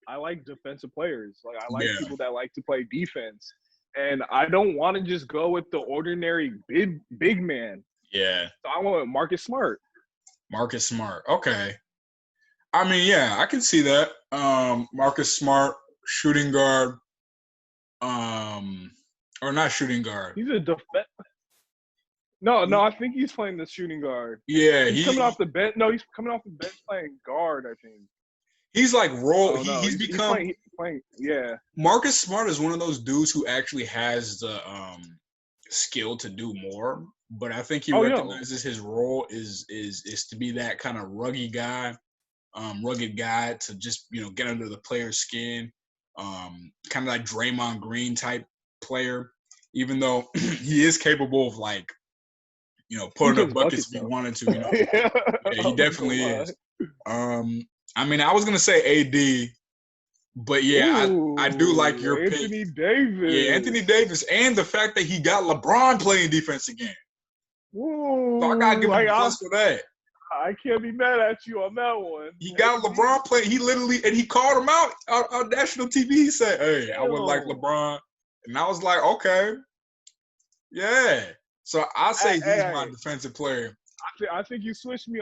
defensive players. Like I like people that like to play defense, and I don't want to just go with the ordinary big man. Yeah. So I want Marcus Smart. Marcus Smart. Okay. I mean, yeah, I can see that. Marcus Smart, shooting guard. Or not shooting guard. He's a defense. No, I think he's playing the shooting guard. Yeah, he's coming off the bench. No, he's coming off the bench playing guard, I think. He's like he's become he's playing, yeah. Marcus Smart is one of those dudes who actually has the skill to do more, but I think he recognizes his role is to be that kind of rugged guy to just get under the player's skin, kind of like Draymond Green type player, even though he is capable of like putting up buckets if he wanted to. Yeah, he definitely is. I mean, I was gonna say AD, but yeah, I do like your pick. Anthony Davis. Yeah, Anthony Davis, and the fact that he got LeBron playing defense again. Ooh, so I gotta give him plus for that. I can't be mad at you on that one. He got LeBron playing. He literally, and he called him out on national TV. He said, "Hey, I would like LeBron," and I was like, "Okay, yeah." So I say he's my defensive player. I think you switched me.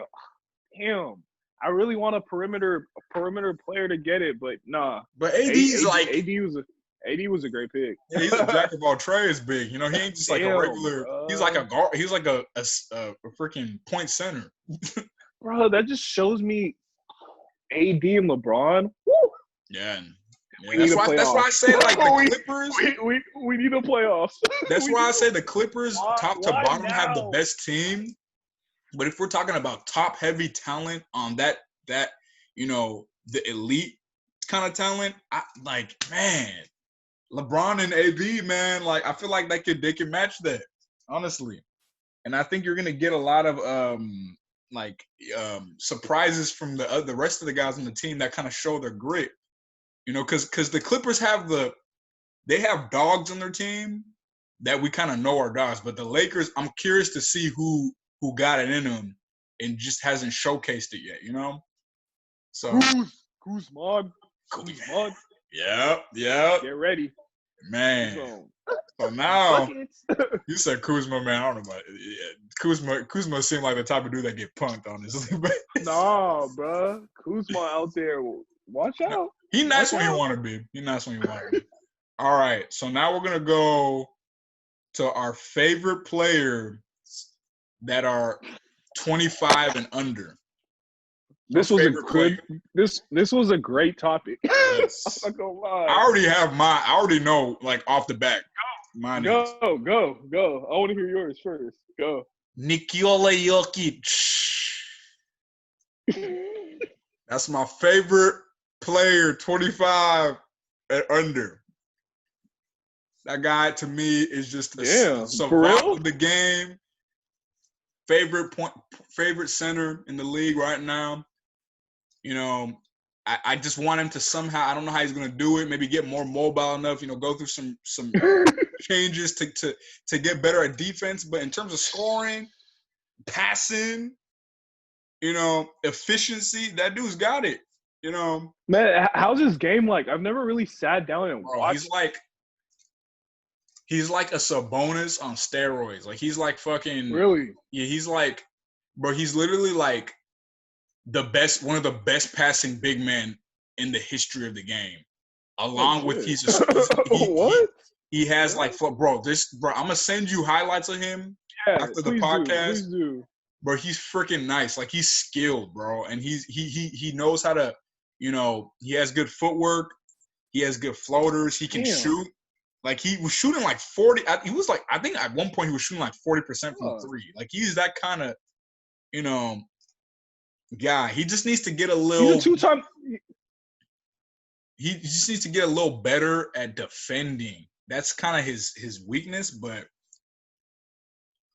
Him. I really want a perimeter player to get it, but nah. But AD was a great pick. Yeah, he's a jack of all trades, big. He ain't just like a regular. He's like a guard. He's like a freaking point center. Bro, that just shows me AD and LeBron. Woo! Yeah. That's why I say like the Clippers. We need a playoffs. That's why I say the Clippers, top to bottom, have the best team. But if we're talking about top heavy talent on that the elite kind of talent, man, LeBron and AD, man, like I feel like they could match that, honestly. and I think you're gonna get a lot of surprises from the rest of the guys on the team that kind of show their grit. You know, because the Clippers have they have dogs on their team that we kind of know are dogs, but the Lakers, I'm curious to see who got it in them and just hasn't showcased it yet. You know, so Kuzma. Yep. Get ready, man. So now you said Kuzma, man. I don't know about it. Yeah, Kuzma seemed like the type of dude that get punked, honestly. Nah, bro. Kuzma out there. Watch out. He nice when he want to be. All right. So now we're gonna go to our favorite players that are 25 and under. This was a good. This was a great topic. Yes. I'm not gonna lie. I already have mine. I already know, like off the back. Mine go. I want to hear yours first. Go. Nikola Jokic. That's my favorite player, 25 and under. That guy to me is just a survival of the game. Favorite center in the league right now. You know, I just want him to somehow, I don't know how he's going to do it, maybe get more mobile enough, you know, go through some changes to get better at defense. But in terms of scoring, passing, you know, efficiency, that dude's got it, you know. Man, how's his game like? I've never really sat down and watched. He's like a Sabonis on steroids. Like, he's like fucking – Really? Yeah, he's like – bro, he's literally like – one of the best passing big men in the history of the game, along with he has like, bro, I'm gonna send you highlights of him after the podcast. Please do. Bro, he's freaking nice. Like, he's skilled, bro, and he knows how to, you know, he has good footwork, he has good floaters, he can shoot. Like, he was shooting like 40. He was like, I think at one point he was shooting like 40% from three. Like, he's that kind of, you know. Yeah, he just needs to get a little. He's a two-time. He just needs to get a little better at defending. That's kind of his weakness, but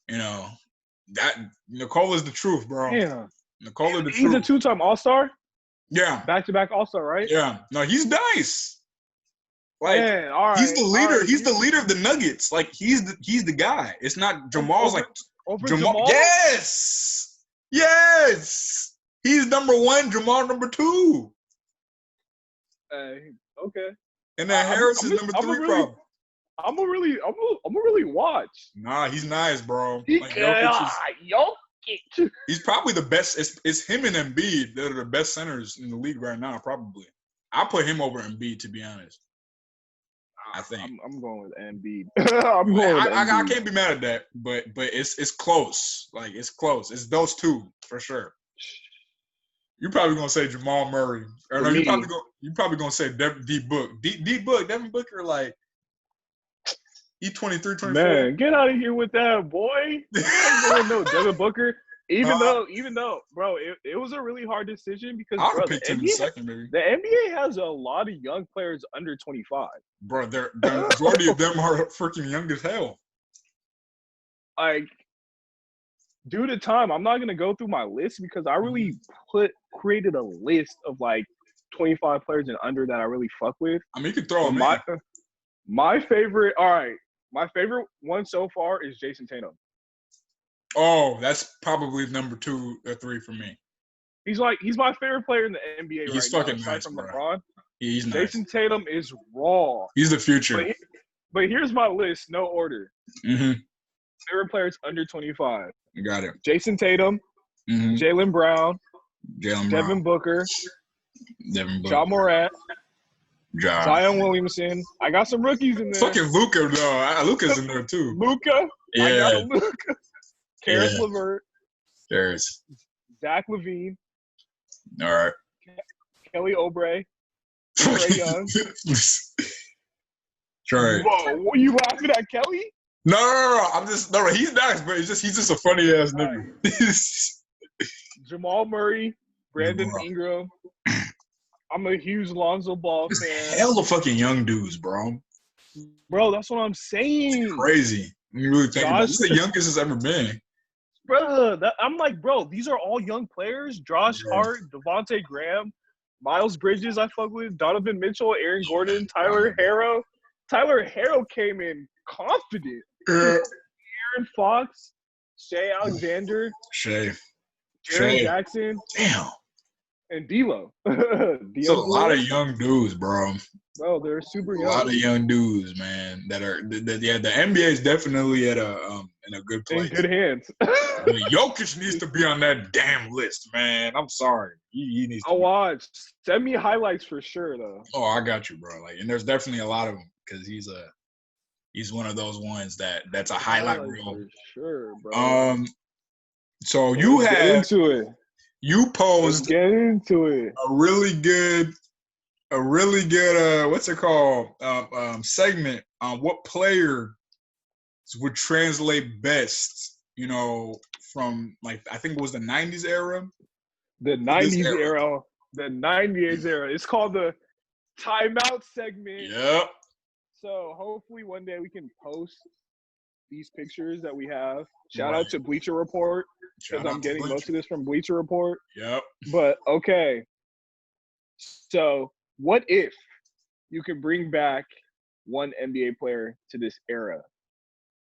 you know that Nicole is the truth, bro. Yeah, Nicole is the truth. He's a two-time All-Star. Yeah, back-to-back All-Star, right? Yeah, no, he's nice. Like, man, all right, he's the leader. Right. He's the leader of the Nuggets. Like, he's the guy. It's not Jamal's over Jamal. Yes. He's number one, Jamal number two. Okay. And then Harris is number three, probably. I'm gonna really watch. Nah, he's nice, bro. Jokic. He's probably the best. It's him and Embiid that are the best centers in the league right now, probably. I put him over Embiid, to be honest. I think. I'm going with Embiid. I can't be mad at that, but it's close. Like, it's close. It's those two for sure. You're probably gonna say Jamal Murray, or no? You're probably gonna say D Book. D Book, Devin Booker, like, he 23, 24. Man, get out of here with that, boy. No, Devin Booker. Even though, bro, it was a really hard decision because I would pick him in second, maybe. The NBA has a lot of young players under 25. Bro, the majority of them are freaking young as hell. Like, due to time, I'm not gonna go through my list because I really created a list of like 25 players and under that I really fuck with. I mean, you could throw them in. My favorite, my favorite one so far is Jason Tatum. Oh, that's probably number 2 or 3 for me. He's my favorite player in the NBA he's fucking nice, from bro. LeBron. He's nice. Jason Tatum is raw. He's the future. But here's my list, no order. Mm-hmm. Favorite players under 25. You got it. Jason Tatum, Jaylen Brown, Devin Booker, Ja Morant, Zion Williamson. I got some rookies in there. Fucking Luka, though. Luka's in there, too. Luka? Yeah. I got a Luka. Karis LeVert. There's Zach LaVine. All right. Kelly Oubre. Trae Young. Trae. Whoa, what, you laughing at Kelly? No. I'm just he's nice, but he's just a funny ass nigga. Jamal Murray, Brandon Ingram. I'm a huge Lonzo Ball fan. Hell of fucking young dudes, bro. Bro, that's what I'm saying. It's crazy. You really think about it. This is the youngest it's ever been. Bro, I'm like, bro, these are all young players. Josh Hart, Devontae Graham, Miles Bridges, I fuck with, Donovan Mitchell, Aaron Gordon, Tyler Harrow. Tyler Harrow came in confident. Aaron Fox, Shea Alexander, Jaren Jackson. Damn. And D'Lo. It's a lot of young dudes, bro. Bro, they're super young. A lot of young dudes, man. That are the NBA is definitely at in a good place. In good hands. Jokic needs to be on that damn list, man. I'm sorry. He needs to. I'll watch. Send me highlights for sure, though. Oh, I got you, bro. Like, and there's definitely a lot of them because he's one of those ones that's a highlight reel. For sure, bro. So you had into it. You posed get into it. a really good what's it called segment on what players would translate best, you know, from like I think it was the 90s era. The 90s era. The 90s era. It's called the Timeout segment. Yep. So hopefully one day we can post these pictures that we have. Shout out to Bleacher Report. Because I'm getting most of this from Bleacher Report. Yep. But, okay. So, what if you could bring back one NBA player to this era?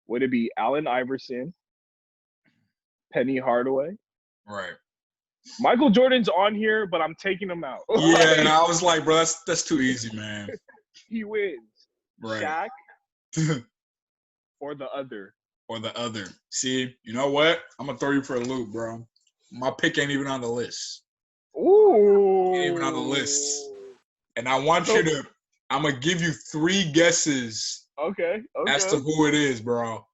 Would it be Allen Iverson, Penny Hardaway? Right. Michael Jordan's on here, but I'm taking him out. Yeah, and I was like, bro, that's too easy, man. He wins. Right. Shaq or the other. Or the other. See, you know what? I'm gonna throw you for a loop, bro. My pick ain't even on the list. Ooh. Ain't even on the list. And I want you to. I'm gonna give you 3 guesses. Okay. As to who it is, bro.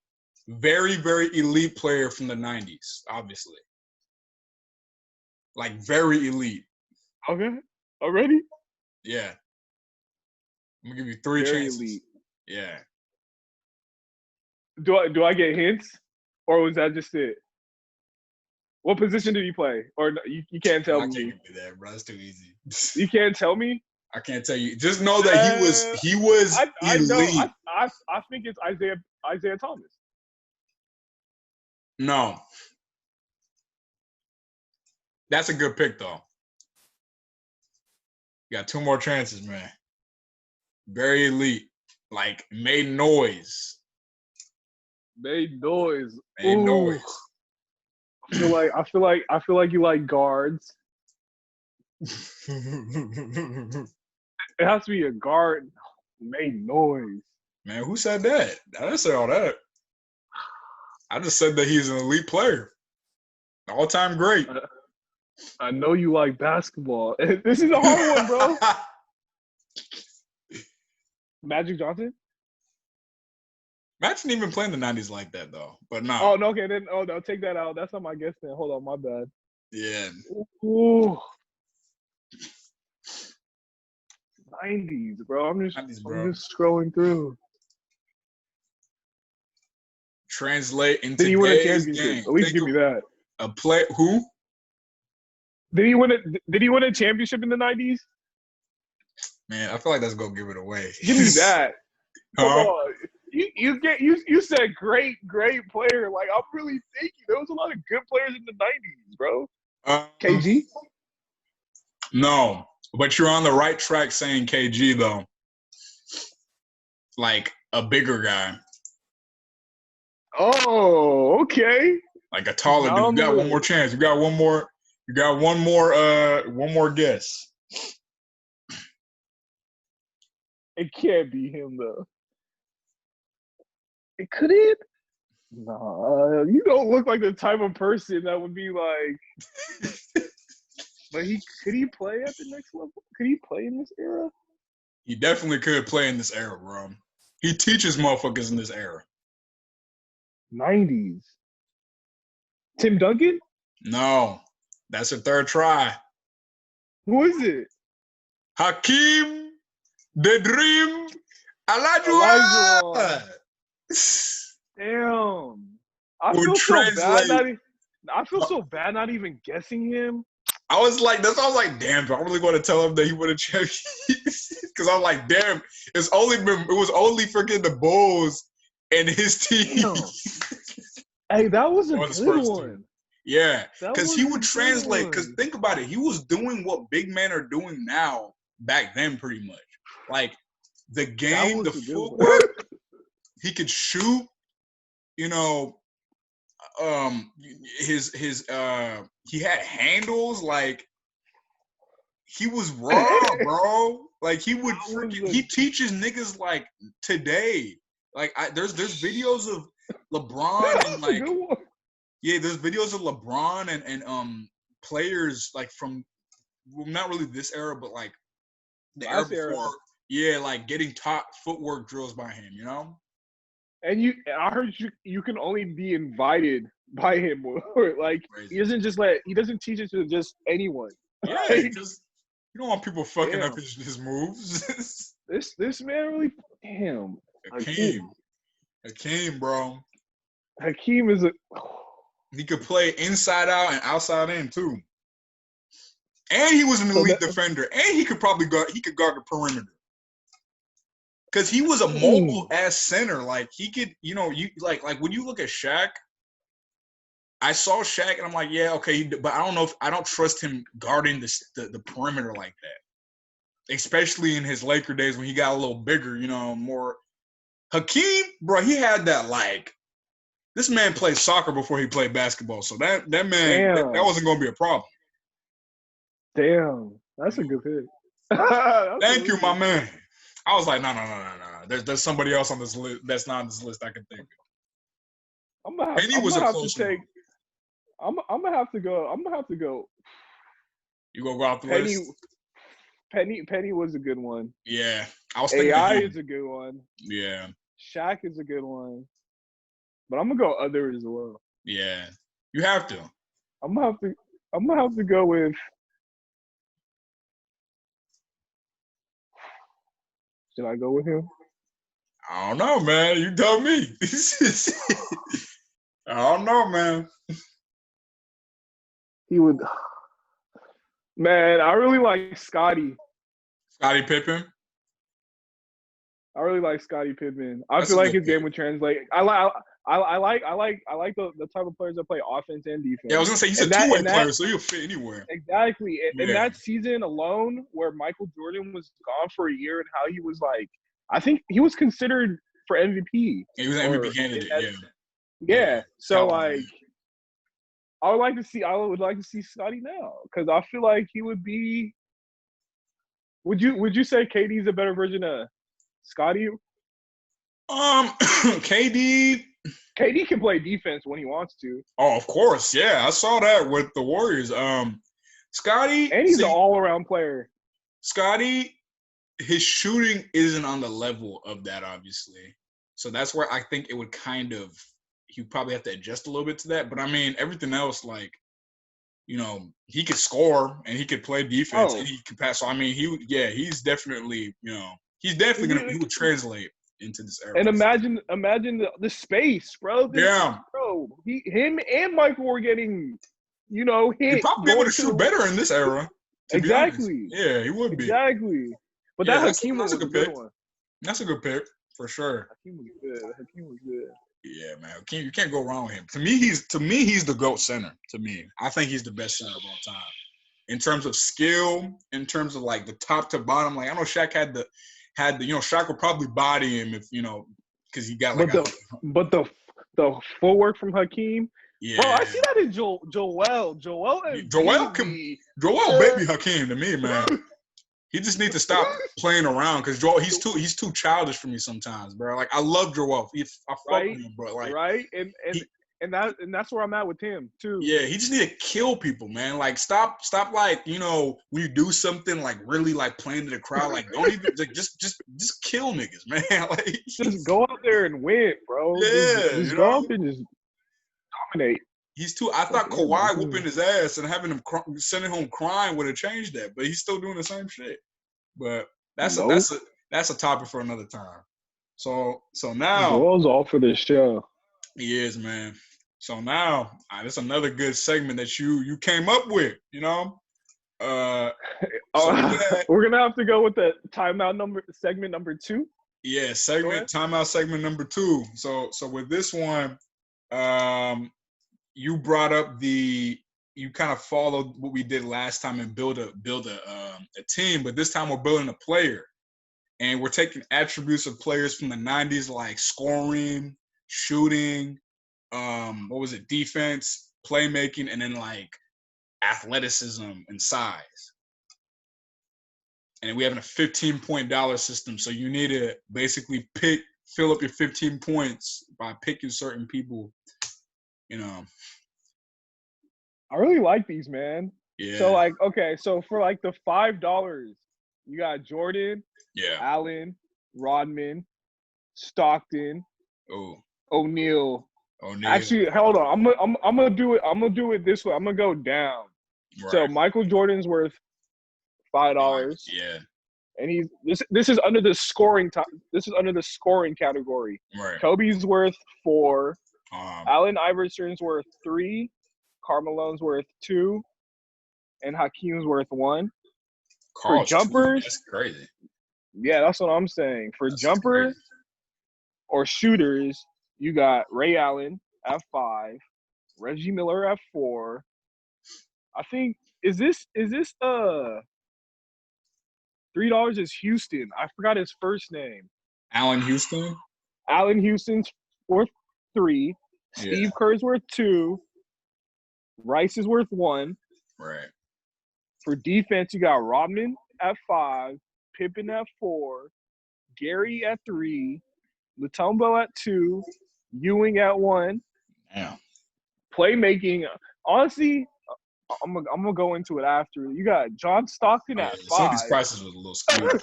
Very, very elite player from the 90s, obviously. Like very elite. Okay. Already? Yeah. I'm gonna give you 3 very chances. Elite. Yeah. Do I get hints, or was that just it? What position did he play? Or you can't tell me. I can't give you that, bro. That's too easy. You can't tell me. I can't tell you. Just know that he was elite. I know. I think it's Isaiah Thomas. No. That's a good pick though. You got 2 more chances, man. Very elite. Like made noise. Made noise. Made noise. I feel like you like guards. It has to be a guard. Made noise. Man, who said that? I didn't say all that. I just said that he's an elite player. All-time great. I know you like basketball. This is a hard one, bro. Magic Johnson? Magic didn't even play in the 90s like that, though. But no. Oh, no, okay. Then, no, take that out. That's not my guess then. Hold on, my bad. Yeah. Ooh. 90s, bro. I'm just scrolling through. Translate into Did he win a today's championship? game. At least give me that. A play who? Did he win a championship in the 90s? Man, I feel like that's gonna give it away. Give me that. Come Huh? on. You said great player. Like, I'm really thinking there was a lot of good players in the 90s, bro. KG? No, but you're on the right track saying KG though. Like a bigger guy. Oh, okay. Like a taller dude. You got one more chance. You got one more guess. It can't be him though. It could it? Nah, you don't look like the type of person that would be like. But could he play at the next level? Could he play in this era? He definitely could play in this era, bro. He teaches motherfuckers in this era. 90s. Tim Duncan? No, that's a third try. Who is it? Hakeem, the Dream, Olajuwon. Damn. I feel so bad not even guessing him. I was like, damn, do I really want to tell him that he won a championship? Because I'm like, damn, it was only freaking the Bulls and his team. Hey, that was a Or his good first one. two. Yeah, That because was he a would good translate. Because one. think about it, he was doing what big men are doing now back then, pretty much. Like the That game, was the a good one. footwork. He could shoot. You know, his he had handles. Like he was raw, bro. Like he would he teaches niggas like today. Like there's videos of LeBron and like there's videos of LeBron and players like from not really this era, but like the era before. Yeah, like getting taught footwork drills by him, you know? And I heard you can only be invited by him. Like Crazy. he doesn't teach it to just anyone. Yeah, like, because you don't want people fucking up his moves. this man really damn. Hakeem, bro. Hakeem is he could play inside out and outside in too. And he was an elite defender. And he could guard the perimeter. Cause he was a mobile ass center. Like he could, you like when you look at Shaq, I saw Shaq and I'm like, yeah, okay, but I don't trust him guarding the perimeter like that. Especially in his Laker days when he got a little bigger, more. Hakeem, bro, he had that like. This man played soccer before he played basketball, so that man that wasn't gonna be a problem. Damn, that's a good pick. Thank you, my man. I was like, no. There's somebody else on this list that's not on this list I can think of. I'm gonna have to go. You gonna go off the list? Penny was a good one. Yeah, I was thinking AI is a good one. Yeah, Shaq is a good one, but I'm gonna go other as well. Yeah, you have to. I'm gonna have to go with. Should I go with him? I don't know, man. You tell me. I don't know, man. He would. Man, I really like Scottie. Scottie Pippen. I really like Scottie Pippen. I feel like his game would translate. I like the type of players that play offense and defense. Yeah, I was gonna say he's a two-way player, so he'll fit anywhere. Exactly. And that season alone, where Michael Jordan was gone for a year, and how he was like, I think he was considered for MVP. Yeah, he was an MVP candidate. Yeah. So like, I would like to see Scottie now because I feel like he would be. Would you say KD's a better version of Scottie? KD can play defense when he wants to. Oh, of course, yeah. I saw that with the Warriors. Scottie, and he's an all-around player. Scottie, his shooting isn't on the level of that, obviously. So that's where I think it would he probably have to adjust a little bit to that. But I mean, everything else, like, he could score and he could play defense and he could pass. So I mean, he's definitely, he would translate into this era. And imagine the space, bro. Bro, him and Michael were getting, hit. He'd probably be able to shoot better in this era. Exactly. Yeah, he would be. Exactly. But that's a good pick. One. That's a good pick for sure. Hakeem was good. Yeah, man. You can't go wrong with him. To me, he's the GOAT center. To me, I think he's the best center of all time. In terms of skill, in terms of like the top to bottom. Like I know Shaq had the Shaq would probably body him if because he got like. But the footwork from Hakeem. Yeah. Bro, I see that in Joel. Joel baby Hakeem to me, man. He just needs to stop playing around because Joel, he's too childish for me sometimes, bro. Like I love Joel. I fuck with him, bro. Like and that's where I'm at with him too. Yeah, he just need to kill people, man. Like stop like, when you do something like really like playing to the crowd, like don't even like just kill niggas, man. Like just go out there and win, bro. Yeah, just go out there and just dominate. I thought Kawhi whooping his ass and having him sending home crying would have changed that, but he's still doing the same shit. But that's a topic for another time. So now Joel's all for this show. He is, man. So now that's another good segment that you came up with, we're gonna have to go with the timeout segment number 2. Yeah, timeout segment number 2. So with this one. You brought up you kind of followed what we did last time and build a team, but this time we're building a player, and we're taking attributes of players from the 90s like scoring, shooting, defense, playmaking, and then like athleticism and size. And we have a $15 system, so you need to basically fill up your 15 points by picking certain people. I really like these, man. Yeah. So like, okay, so for like the $5, you got Jordan, Allen, Rodman, Stockton, O'Neal. Actually, hold on. I'm gonna do it. I'm gonna do it this way. I'm gonna go down. Right. So Michael Jordan's worth $5. Yeah. And this is under the scoring this is under the scoring category. Right. Kobe's worth $4. Allen Iverson's worth $3. Carmelo's worth $2. And Hakeem's worth $1. For jumpers, that's crazy. Yeah, that's what I'm saying. For jumpers or shooters, you got Ray Allen at 5, Reggie Miller at 4. I think is this $3 is Houston. I forgot his first name. Allen Houston? Allen Houston's worth 3. Steve Kerr's worth 2. Rice is worth 1. Right. For defense, you got Rodman at 5, Pippen at 4, Gary at 3, Mutombo at 2, Ewing at 1. Yeah. Playmaking, honestly, I'm gonna go into it after. You got John Stockton at 5. Some of these prices was a little skewed.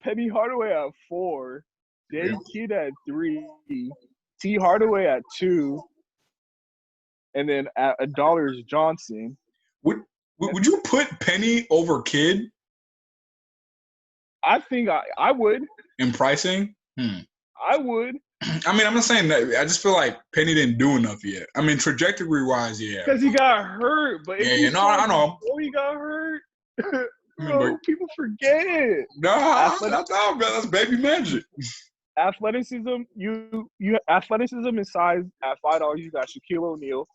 Penny Hardaway at 4, Dave Kidd at 3, T. Hardaway at 2, and then at $1 is Johnson. Would you put Penny over Kidd? I think I would. In pricing? I would. I mean, I'm not saying that. I just feel like Penny didn't do enough yet. I mean, trajectory-wise, yeah. Because he got hurt. But I know. Before he got hurt, people forget it. That's baby magic. Athleticism, athleticism and size at $5. You got Shaquille O'Neal.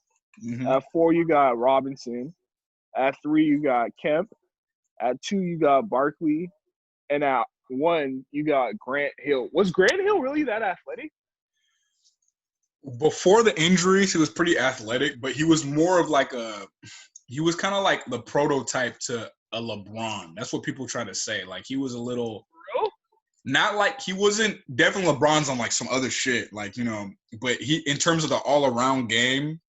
Mm-hmm. At 4, you got Robinson. At 3, you got Kemp. At 2, you got Barkley. And at 1, you got Grant Hill. Was Grant Hill really that athletic? Before the injuries, he was pretty athletic, but he was more of like he was kind of like the prototype to a LeBron. That's what people try to say. Like he was a little, not like he wasn't definitely LeBron's on like some other shit, like, but he, in terms of the all around game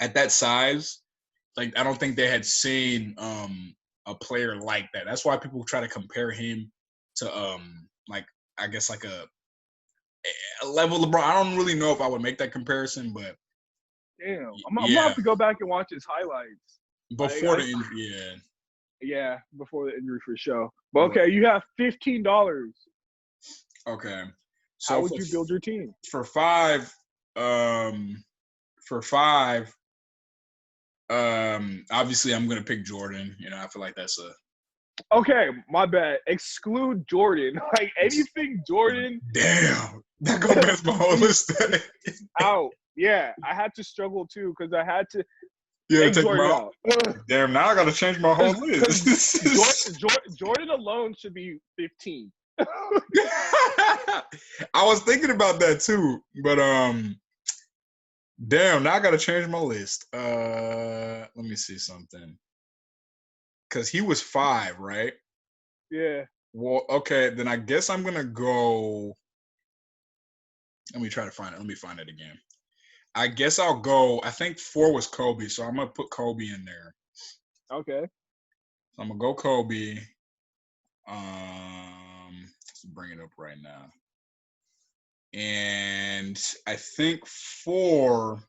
at that size, like, I don't think they had seen a player like that. That's why people try to compare him to like, I guess like a level LeBron. I don't really know if I would make that comparison, but damn, I'm gonna have to go back and watch his highlights before the injury. Yeah, before the injury for sure. But okay, you have $15. Okay, so how would you build your team? For five, obviously I'm gonna pick Jordan. I feel like that's a. Okay, my bad. Exclude Jordan. Like anything Jordan. Damn, that goes against my whole list. Out. Yeah, I had to struggle too because I had to. Yeah, take Jordan out. Damn, now I gotta change my whole list. Jordan alone should be 15. I was thinking about that too, but damn, now I gotta change my list. Let me see something. Cause he was 5, right? Yeah. Well, okay, then I guess I'm gonna go. Let me try to find it. Let me find it again. I guess I'll go. I think 4 was Kobe, so I'm gonna put Kobe in there. Okay. So I'm gonna go Kobe. Let's bring it up right now. And I think 4.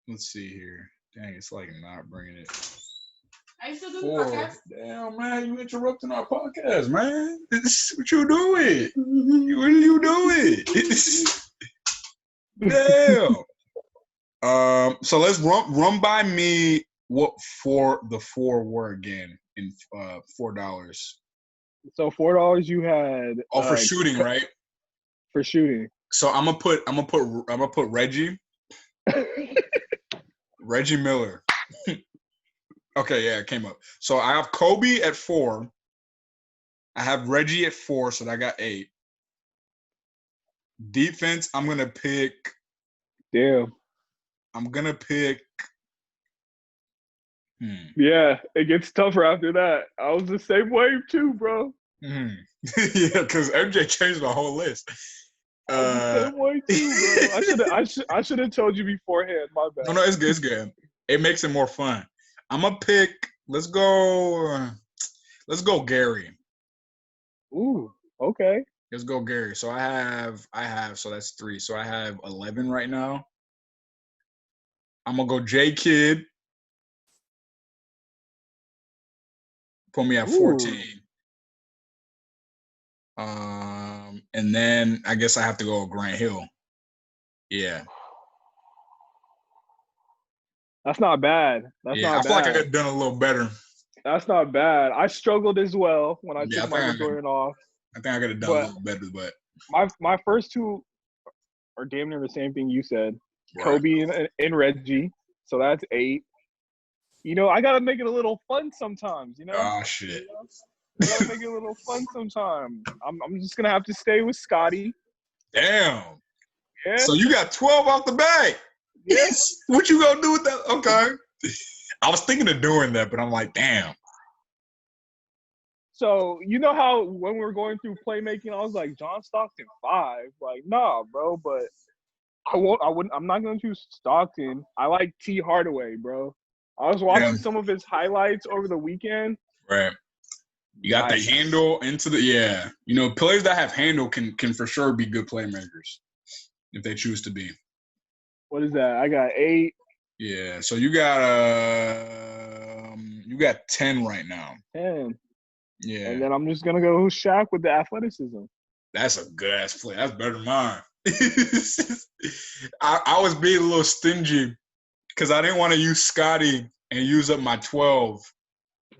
Let's see here. Dang, it's like not bringing it. Are you still doing the podcast? Damn, man, you interrupting our podcast, man. What you doing? What are you doing? Damn. So let's run by me what the 4 were again in $4. So $4 you had. For shooting, right? for shooting. So I'm gonna put Reggie Miller. Okay, yeah, it came up. So I have Kobe at 4. I have Reggie at 4, so I got 8. Defense, I'm gonna pick. Damn. I'm gonna pick. Yeah, it gets tougher after that. I was the same way too, bro. Yeah, because MJ changed the whole list. I was the same way too, bro. I should have told you beforehand. My bad. No, it's good. It's good. It makes it more fun. I'm gonna pick. Let's go Gary. Ooh, okay. Let's go Gary. So I have. So that's 3. So I have 11 right now. I'm gonna go J Kidd. Put me at 14. And then I guess I have to go with Grant Hill. Yeah. That's not bad. I feel like I could have done a little better. That's not bad. I struggled as well when I took Michael Jordan off. I think I could have done a little better, but my first 2 are damn near the same thing you said. Right. Kobe and Reggie. So that's 8. You know, I gotta make it a little fun sometimes. You know. Oh shit. I gotta make it a little fun sometimes. I'm just gonna have to stay with Scottie. Damn. Yeah. So you got 12 off the bat. Yes. What you gonna do with that? Okay. I was thinking of doing that, but I'm like, damn. So you know how when we were going through playmaking, I was like, John Stockton 5. Like, nah, bro, but I'm not gonna choose Stockton. I like T Hardaway, bro. I was watching some of his highlights over the weekend. Right. You got the handle into the You know, players that have handle can for sure be good playmakers if they choose to be. What is that? I got 8. Yeah. So you got 10 right now. 10. Yeah. And then I'm just gonna go Shaq with the athleticism. That's a good ass play. That's better than mine. I was being a little stingy because I didn't want to use Scottie and use up my 12.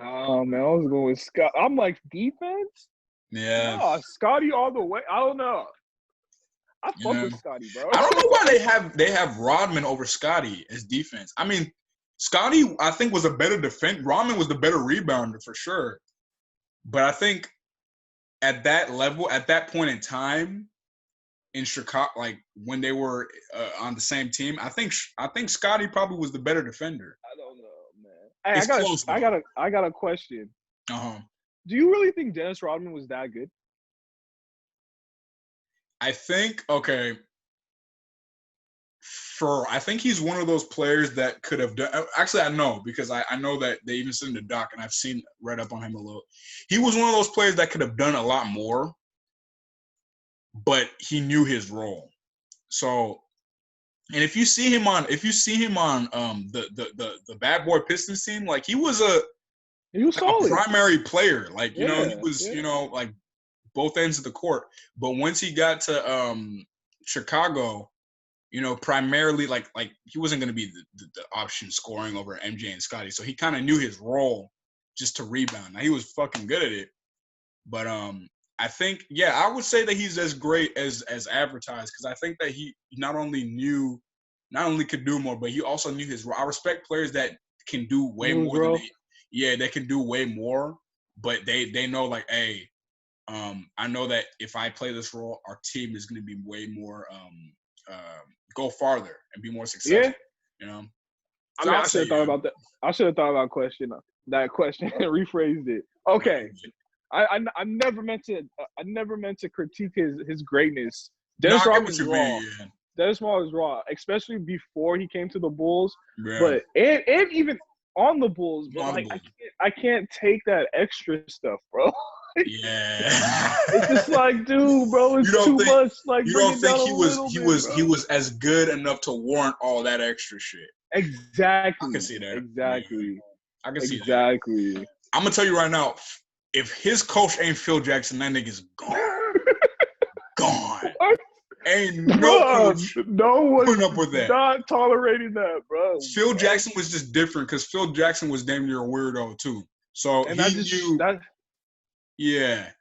Oh man, I was going with Scott. I'm like defense. Yeah. Oh, Scottie all the way. I don't know. I fuck with Scottie, bro. I don't know why they have Rodman over Scottie as defense. I mean, Scottie I think was a better defense. Rodman was the better rebounder for sure. But I think at that level, at that point in time in Chicago, like when they were on the same team, I think Scottie probably was the better defender. I don't know, man. Hey, I got a question. Uh-huh. Do you really think Dennis Rodman was that good? I think I think he's one of those players that could have done. Actually, I know because I know that they even said in the doc, and I've read up on him a little. He was one of those players that could have done a lot more, but he knew his role. So, and if you see him on the Bad Boy Pistons team, like he was solid. A primary player. Like he was like both ends of the court. But once he got to Chicago, primarily like he wasn't going to be the option scoring over MJ and Scottie. So he kind of knew his role just to rebound. Now he was fucking good at it. But I think, I would say that he's as great as advertised because I think that he not only could do more, but he also knew his role. I respect players that can do way more than they can do way more, but they know like, hey, I know that if I play this role, our team is going to be way more go farther and be more successful. Yeah. So I should have thought about that. I should have thought about that question and rephrased it. Okay. I never meant to critique his greatness. Dennis Rodman is raw. Dennis Rodman is raw, especially before he came to the Bulls. Yeah. But and even on the Bulls, but I can't take that extra stuff, bro. Yeah. It's just like, dude, bro, it's too much. Like, you don't think he was as good enough to warrant all that extra shit? Exactly. I can see that. Exactly. I can see that. Exactly. I'm gonna tell you right now, if his coach ain't Phil Jackson, that nigga's gone. Gone. What? Ain't no coach putting up with that. Not tolerating that, bro. Phil Jackson was just different because Phil Jackson was damn near a weirdo too. So he knew. Yeah.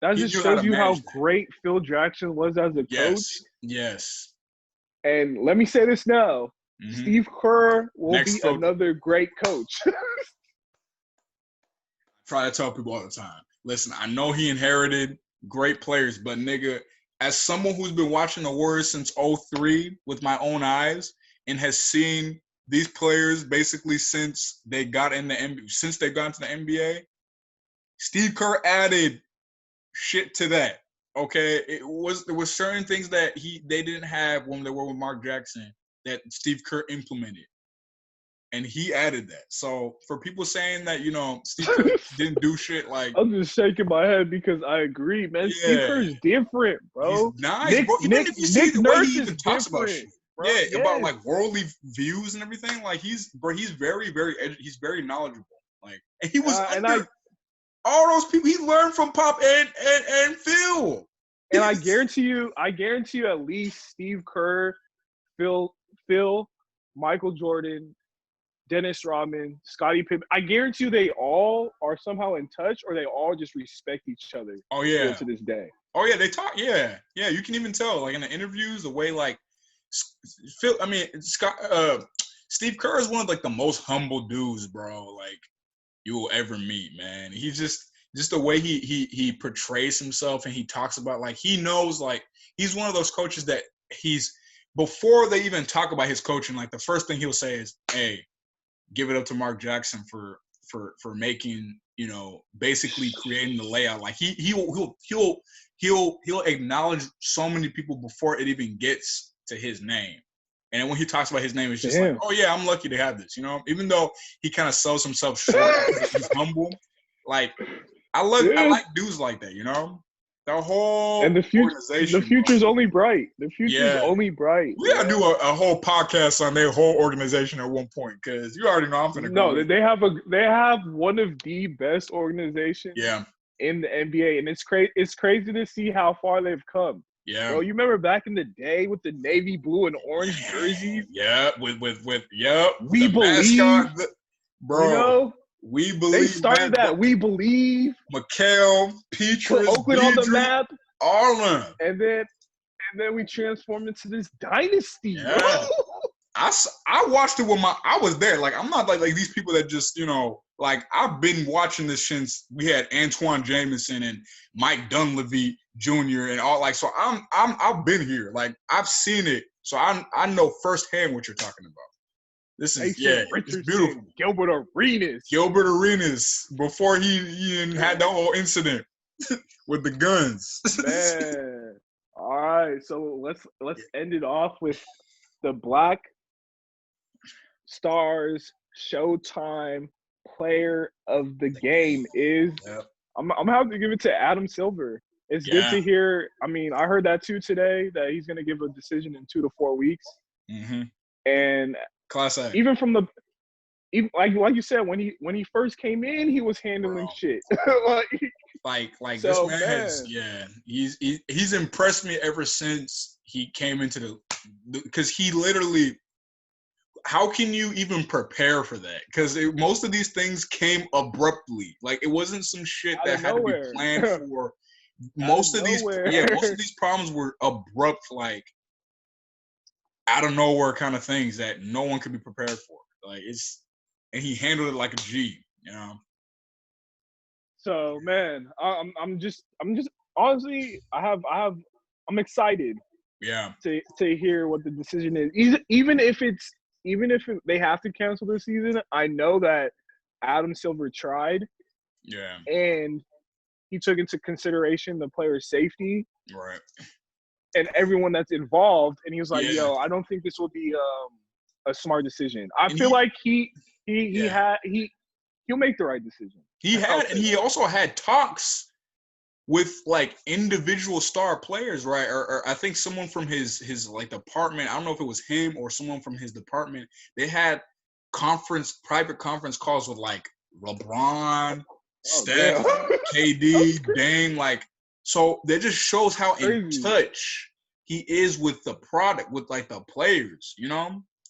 That He just knew how shows to you how manage that. great Phil Jackson was as a coach. Yes. And let me say this now. Mm-hmm. Steve Kerr will Next be Phil. another great coach. Try to tell people all the time. Listen, I know he inherited great players, but nigga, as someone who's been watching the Warriors since 2003 with my own eyes and has seen these players basically since they got in the since they got into the NBA, Steve Kerr added shit to that. Okay, there was certain things that they didn't have when they were with Mark Jackson that Steve Kerr implemented. And he added that. So for people saying that, Steve Kerr didn't do shit like I'm just shaking my head because I agree, man. Steve Kerr's different, bro. He's nice, bro. Even if you see the way he even talks about shit. Bro. Yeah, about like worldly views and everything. Like he's very, very he's very knowledgeable. Like, and he was all those people he learned from Pop and Phil. And I guarantee you at least Steve Kerr, Phil, Michael Jordan, Dennis Rodman, Scottie Pippen. I guarantee you they all are somehow in touch, or they all just respect each other. Oh yeah, to this day. Oh yeah, they talk. Yeah. You can even tell, like in the interviews, the way like Phil. I mean, Steve Kerr is one of like the most humble dudes, bro. Like you will ever meet, man. He's just the way he portrays himself and he talks about like he knows like he's one of those coaches that he's before they even talk about his coaching. Like the first thing he'll say is, "Hey, give it up to Mark Jackson for making, basically creating the layout." Like he'll acknowledge so many people before it even gets to his name. And then when he talks about his name, it's just like, oh yeah, I'm lucky to have this, even though he kind of sells himself short, he's humble. Like I like dudes like that, The whole and organization. The future's only bright. The future's only bright. We gotta do a whole podcast on their whole organization at one point, because you already know I'm gonna go. No, they have one of the best organizations in the NBA, and it's crazy to see how far they've come. Yeah. Bro, you remember back in the day with the navy blue and orange jerseys? Yeah, with we believe, mascot, bro. We believe. They started that. We believe. McHale, Petrus, Oakland on the map. All of them. And then we transformed into this dynasty. Yeah. Bro. I watched it with I was there. Like I'm not like these people that just like I've been watching this since we had Antoine Jameson and Mike Dunleavy Jr. and all. Like so I've been here. Like I've seen it. So I know firsthand what you're talking about. This is it's beautiful. Gilbert Arenas before he had the whole incident with the guns. Man. All right, so let's end it off with the Black Stars Showtime Player of the Game is. I'm gonna have to give it to Adam Silver. It's good to hear. I mean, I heard that too today that he's gonna give a decision in 2 to 4 weeks. Mm-hmm. And Class A. Even like you said, when he first came in, he was handling shit. like so, this man has he's impressed me ever since he came into because he literally. How can you even prepare for that? Because most of these things came abruptly. Like it wasn't some shit that had to be planned for. Most of these problems were abrupt, like out of nowhere kind of things that no one could be prepared for. Like and he handled it like a G, So man, I'm just honestly, I'm excited. Yeah. To hear what the decision is, even if they have to cancel the season, I know that Adam Silver tried. Yeah. And he took into consideration the player's safety. Right. And everyone that's involved, and he was like, "Yo, I don't think this will be a smart decision." I feel like he'll make the right decision. He also had talks with like individual star players, right? Or I think someone from his like department. I don't know if it was him or someone from his department. They had private conference calls with like LeBron, Steph, KD, Dame, like. So that just shows how in touch he is with the product, with like the players,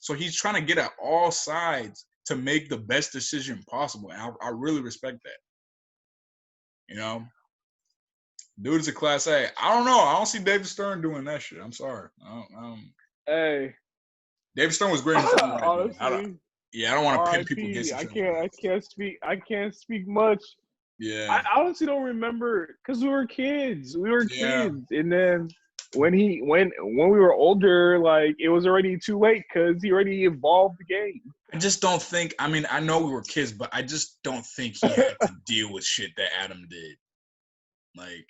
So he's trying to get at all sides to make the best decision possible, and I really respect that. Dude is a class A. I don't know. I don't see David Stern doing that shit. I'm sorry. I don't. Hey, David Stern was great in his own right, honestly, I don't want to pin people against each other. I can't speak much. Yeah. I honestly don't remember because we were kids. Yeah. And then when we were older, like it was already too late because he already evolved the game. I just don't think. I mean, I know we were kids, but I just don't think he had to deal with shit that Adam did. Like,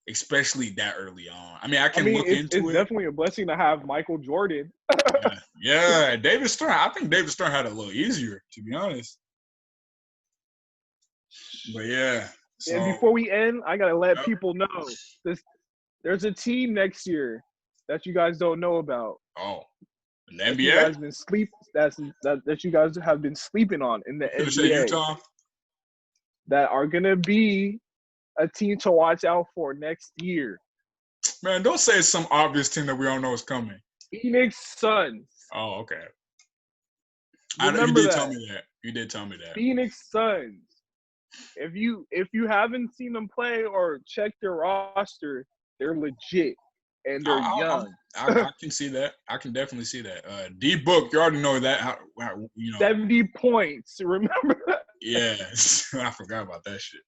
especially that early on. I mean, it's definitely a blessing to have Michael Jordan. yeah, David Stern. I think David Stern had it a little easier, to be honest. But yeah. So, and before we end, I gotta let people know there's a team next year that you guys don't know about. Oh, the that NBA. You guys been that you guys have been sleeping on in the NBA. Utah. That are gonna be a team to watch out for next year. Man, don't say it's some obvious team that we don't know is coming. Phoenix Suns. Oh, okay. You did tell me that. You did tell me that. Phoenix Suns. If you haven't seen them play or check their roster, they're legit and they're young. I can see that. I can definitely see that. D-Book, you already know that. 70 points. Remember that? Yeah, I forgot about that shit.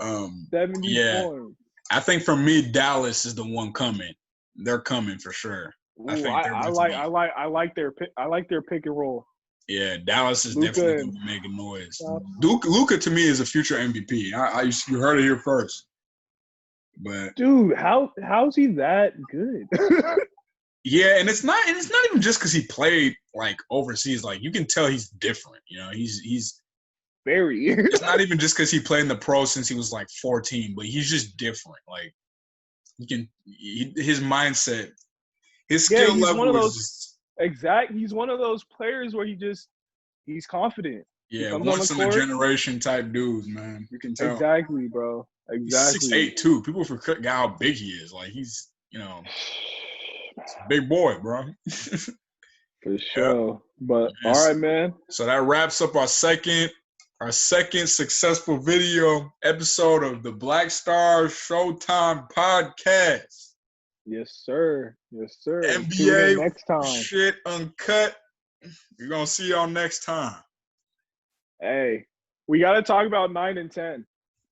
70 points. I think for me, Dallas is the one coming. They're coming for sure. Ooh, I like their pick and roll. Yeah, Dallas is definitely going to be making noise. Luka to me is a future MVP. You heard it here first. But dude, how's he that good? Yeah, and it's not even just because he played like overseas. Like you can tell he's different. You know, he's very. It's not even just because he played in the pros since he was like 14, but he's just different. Like his mindset, his skill level is just He's one of those players where he's confident. Yeah, once in a generation type dudes, man. You can tell. Exactly, bro. Exactly. He's 6'8" too. People forget how big he is. Like he's, it's a big boy, bro. For sure. But yes. All right, man. So that wraps up our second successful video episode of the Black Stars Showtime podcast. Yes, sir. Yes, sir. NBA next time. Shit uncut. We're gonna see y'all next time. Hey, we gotta talk about 9 and 10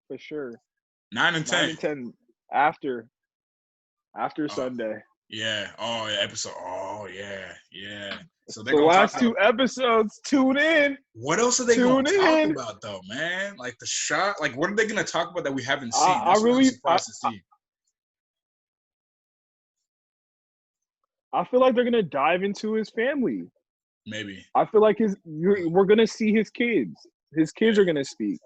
for sure. 9 and 10. 9 and 10 after Sunday. Yeah. Oh, yeah. Episode. Oh, yeah. Yeah. So the last two episodes. Tune in. What else are they going to talk about, though, man? Like the shot. Like, what are they going to talk about that we haven't seen? I'm surprised to see. I feel like they're going to dive into his family. Maybe. I feel like we're going to see his kids. His kids are going to speak.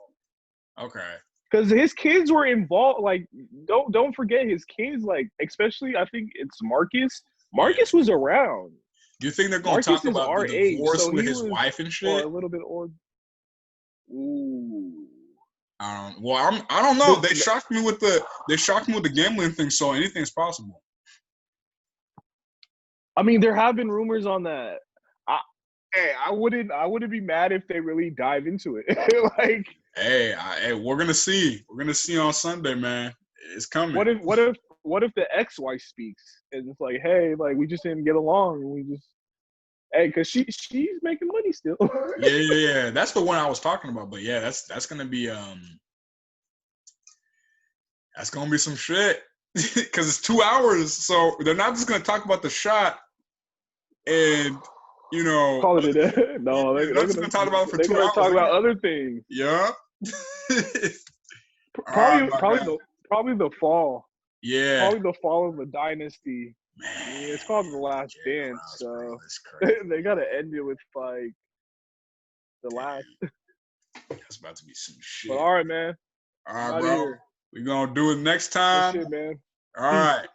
Okay. Because his kids were involved. Like, don't forget his kids. Like, especially I think it's Marcus. Marcus was around. Do you think they're going to talk about the divorce with his wife and shit? Or a little bit old. Ooh. I don't know. They shocked me with the gambling thing. So anything's possible. I mean, there have been rumors on that. I wouldn't be mad if they really dive into it. Like, hey, we're gonna see. We're gonna see on Sunday, man. It's coming. What if the ex-wife speaks and it's like, hey, like we just didn't get along and we just, because she's making money still. yeah. That's the one I was talking about. But yeah, that's gonna be some shit because it's 2 hours. So they're not just gonna talk about the shot and. Call it a day. No, they're just gonna talk about it for 2 hours. They're gonna talk about other things. Yeah. Probably the fall. Yeah. Probably the fall of the dynasty. Man, it's called The Last Dance, so they gotta end it with like the last. That's about to be some shit. But all right, man. All right, bro. We're gonna do it next time. Good shit, man. All right.